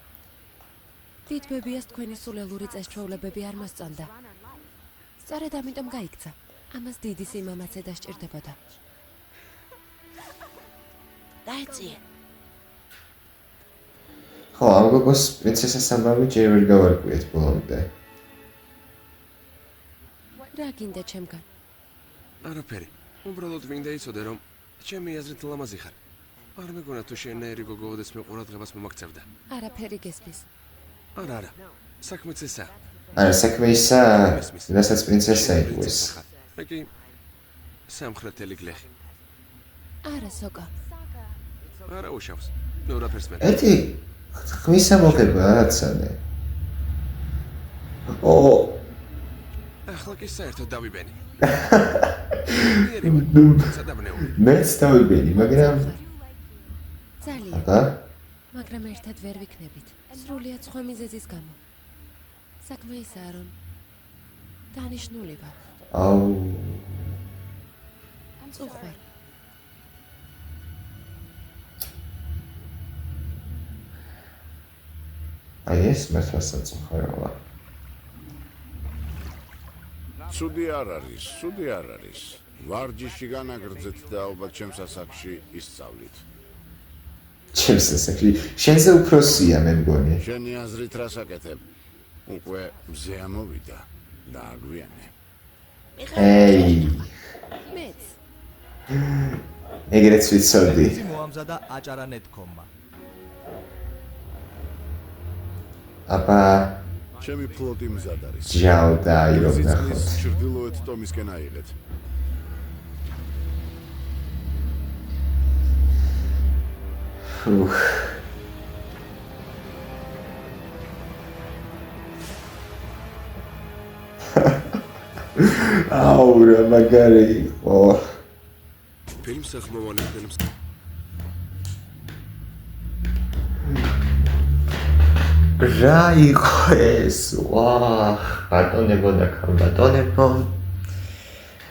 [SPEAKER 3] დიდ ბებიას თქვენი სულელური წესჩვეულებები არ მოსწონდა. სწორედ ამიტომ გაიქცა. ამას დიდი სიმამაცე დასჭირდებოდა.
[SPEAKER 5] დაეწიე.
[SPEAKER 1] ხო, ამ გოგოს პრინცესას ამბავი ჯერ ვერ გავარკვიეთ ბოლომდე.
[SPEAKER 3] რა გინდა ჩემგან?
[SPEAKER 4] არაფერი. უბრალოდ მინდა იცოდე, რომ ჩემი აზრით ლამაზი ხარ. არ მეგონა თუ შენნაირი გოგო ოდესმე ყურადღებას მომაქცევდა.
[SPEAKER 3] არაფერი გესმის.
[SPEAKER 4] არა. საქმეც ესაა.
[SPEAKER 1] არა, საქმე ისაა, რასაც პრინცესა იტყვის.
[SPEAKER 4] მე კი სამხრეთელი გლეხი.
[SPEAKER 3] არა, სოკა.
[SPEAKER 4] არა უშავს. ნუ რაფერს მე.
[SPEAKER 1] ეთი ხმისა მოხება რაცანე. ო,
[SPEAKER 4] ახლა კი საერთოდ დავიბენი.
[SPEAKER 1] ნუ
[SPEAKER 4] სადაბნეული.
[SPEAKER 1] მეც დავიბენი, მაგრამ
[SPEAKER 3] ძალიან.
[SPEAKER 1] აბა,
[SPEAKER 3] მაგრამ ერთად ვერ ვიქნებით. სრულიად სხვა მიზეზის გამო. საქმე ისაა, რომ დანიშნული ვარ.
[SPEAKER 1] აუ,
[SPEAKER 3] წუხვარ.
[SPEAKER 1] აი ეს მართლაც უხაროა.
[SPEAKER 6] ცუდი არ არის, ცუდი არ არის. ვარჯიში განაგრძეთ და ალბათ ჩემს ასაკში ისწავლით.
[SPEAKER 1] ჩემს ასაკში შენზე უფროსია მე მგონი.
[SPEAKER 6] შენი აზრით რას აკეთებ? უკვე მზე ამოვიდა და აგვიანე.
[SPEAKER 1] ეი,
[SPEAKER 3] მეც.
[SPEAKER 1] ეგრეც ვიცოდი.
[SPEAKER 2] რელიზი მოამზადა აჭარა.net.com-მა.
[SPEAKER 1] აბა,
[SPEAKER 6] ჩემი ფლოტი მზად არის.
[SPEAKER 1] ჯაო და აირო
[SPEAKER 6] წლის
[SPEAKER 1] ნახოთ.
[SPEAKER 6] ჩრდილოეთ ტომისკენ აიღეთ.
[SPEAKER 1] აუ რა მაგარი იყო.
[SPEAKER 4] ფილმს ახმოვანებდნებს
[SPEAKER 1] რა იყო ეს? ვა, ბატონებო და ქალბატონებო.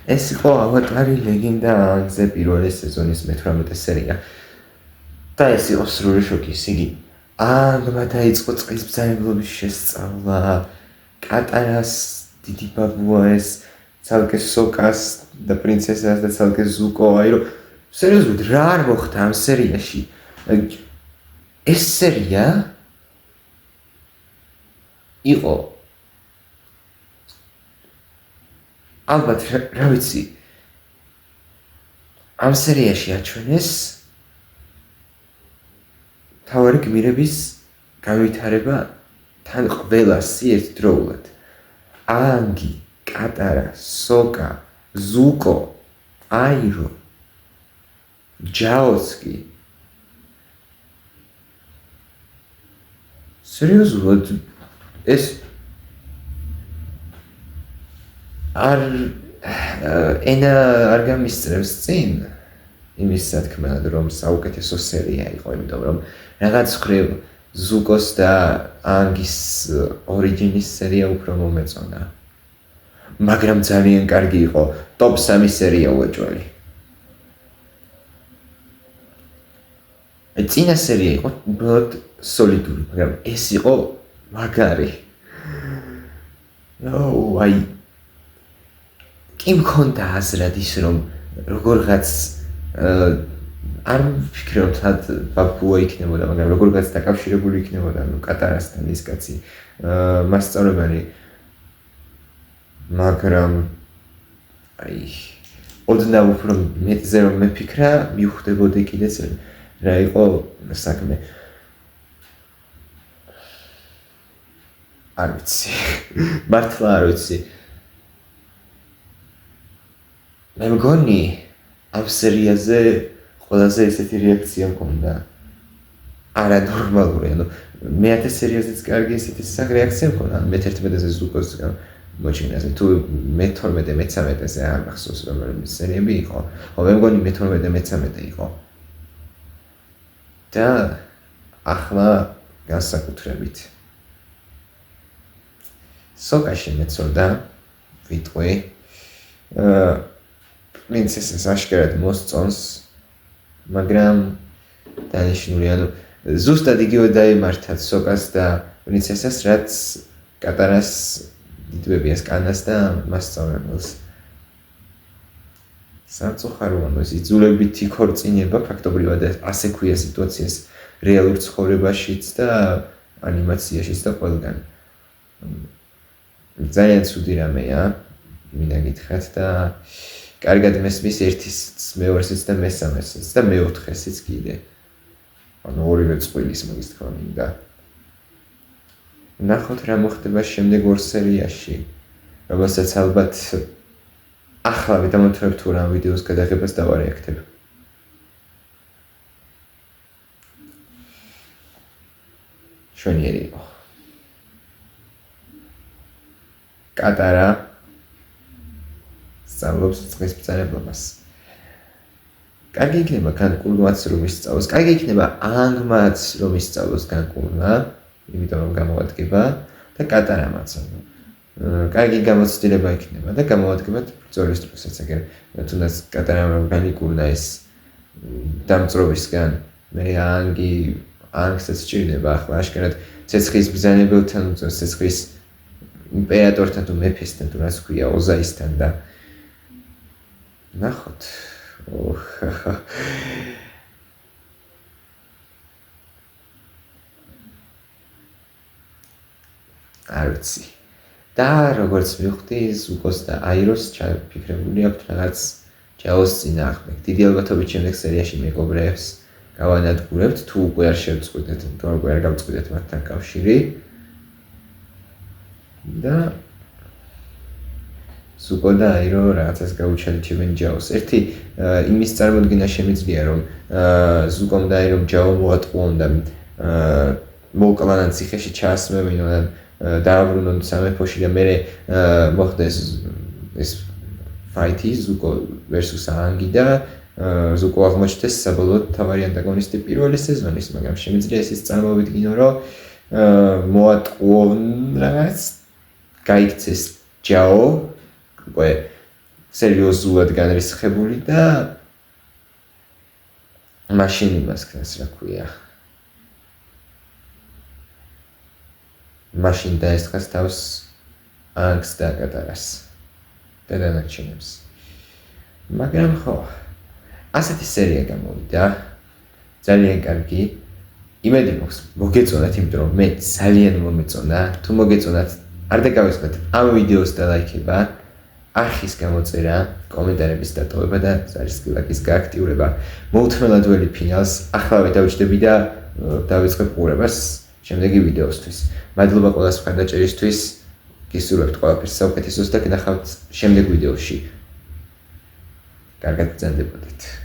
[SPEAKER 1] ეს იყო ავატარი ლეგენდა აანგზე პირველი სეზონის მე-18 სერია. და ეს იყო სრული შოკი, იგი აანგმა დაიწყო წყლის ბრძანებლობის შესწავლა, კატარას დიდი ბაბუა ეს ცალკე სოკას და პრინცესას და ცალკე ზუკო, აი რომ სერიოზულად რა არ მოხდა ამ სერიაში? ეს სერია იყო ალბათ რა ვიცი ამ სერიაში აჩვენეს თავარი გმირების განვითარება თან ყველას ერთდროულად ანგი, კატარა, სოკა, ზუკო, აირო, ჯაოსკი სერიოზულად ეს ენა არ გამისწრებს წინ იმის სათქმელად რომ საუკეთესო სერია იყო, იმიტომ რომ რაღაც ხრივ ზუკოს და ანგის ორიჯინის სერია უფრო მომეწონა. მაგრამ ძალიან კარგი იყო ტოპ 3 სერია უეჭველი. წინა სერია იყო უბრალოდ სოლიდური, მაგრამ ეს იყო მაგარი. აი კი მქონდა აზრად ის რომ როგორღაც არ ვფიქრე რომ თად ბაბუა იქნებოდა, მაგრამ როგორღაც დაკავშირებული იქნებოდა კატარასთან ის კაცი მასწავლებელი. მაგრამ აი ოდნავ უფრო მეტზე რომ მეფიქრა, მივხვდებოდი კიდეც რა იყო საქმე. არ ვიცი. მართლა არ ვიცი. მე მგონი ამ სერიაზე ყველაზე ესეთი რეაქცია მქონდა. არანორმალური, ანუ მე-10 სერიაზეც კარგი ესეთი რეაქცია მქონდა, მე-11-ზე ზუკოს მოჩინაზე, თუ მე-12, მე-13-ზე არ მახსოვს რომელი სერიები იყო. ხო, მე მგონი მე-12, მე-13 იყო. და ახლა განსაკუთრებით სოკაში მეწოდა ვიტყვი პრინცესას აშკარად მოსწონს, მაგრამ დანიშნული, ანუ ზუსტად იგივე დაემართა სოკას და პრინცესას, რაც კატარას დიდვებიას კანას და მასწავლებელს. სამწუხაროა, ეს იძულებითი ქორწინება ფაქტობრივად ასე ქვია სიტუაციას რეალურ ცხოვრებაშიც და ანიმაციაშიც და ყველგან. ძალიან ცუდი რამეა, მინდა გითხრათ და კარგად მესმის ერთის მეორესიც და მესამესიც და მეოთხესიც კიდე. ანუ ორივე წყვილის მაგის თქმა მინდა. ნახოთ რა მოხდება შემდეგ ორ სერიაში, რომელსაც ალბათ ახლა ვიდამოთვრებ თუ რა ვიდეოს გადაღებას დავარეაქტებ. შვენიერი იყო. კატარა სწავლობს წყლის ბრძანებლობას. კარგი იქნება განკურნვაც რომ ისწავლოს, კარგი იქნება ანგმაც რომ ისწავლოს განკურნა, იმიტომ რომ გამოადგება და კატარამაც. კარგი გამოცდილება იქნება და გამოადგება ბრძოლის დროსაც, აგერ თუნდაც კატარამ რომ განიკურნა ეს დამწრობისგან, მე ანგსაც სჭირდება ახლა აშკარად ცეცხლის ბრძანებელთან, ცეცხლის იმპერატორთან თუ მეფესთან თუ რაც ქვია ოზაისთან და ნახოთ. არ ვიცი. და როგორც მივხვდი, ზუკოს და აიროს ჩაფიქრებული აქვთ რაღაც ჯაოს წინააღმდეგ. დიდი ალბათობით შემდეგ სერიაში მეგობრებს გავანადგურებთ, თუ უკვე არ შევწყვიტეთ, თუ უკვე არ გავწყვიტეთ მათთან კავშირი. და ზუკო და აირო რაღაცას გაუჩალიჩებენ ჯაოს. ერთი იმის წარმოდგენა შემიძლია, რომ ზუკომ და აირომ ჯაო მოატყუონ და მოუკლანან ციხეში ჩაასმევინონ და დააბრუნონ სამეფოში და მერე მოხდეს ეს ფაითი ზუკო versus ანგი და ზუკო აღმოჩნდეს საბოლოოდ თავარი ანტაგონისტი პირველი სეზონის, მაგრამ შემიძლია ესეც წარმოვიდგინო, რომ მოატყუონ რაღაც გაიქცეს ჯაო უკვე სერიოზულად განრისხებული და მაშინ იმას ქნას რა ქვია მაშინ დაესწრას თავს ანგს და კატარას და დანარჩენებს მაგრამ ხო ასეთი სერია გამოვიდა ძალიან კარგი იმედი მაქვს მოგეწონათ იმიტომ რომ მე ძალიან მომეწონა თუ მოგეწონათ არ დაგავიწყდეთ ამ ვიდეოს და ლაიქება არხის გამოწერა, კომენტარების დატოვება და ზარისკილაკის გააქტიურება. მოუთმელად ველი ფინალს, ახლა დავიჯდები და დავიწყებ ყურებას შემდეგი ვიდეოსთვის. მადლობა ყველას მხარდაჭერისთვის. გისურვებთ ყველაფერს საუკეთესოს და გნახავთ შემდეგ ვიდეოში. კარგად ბრძანდებოდეთ.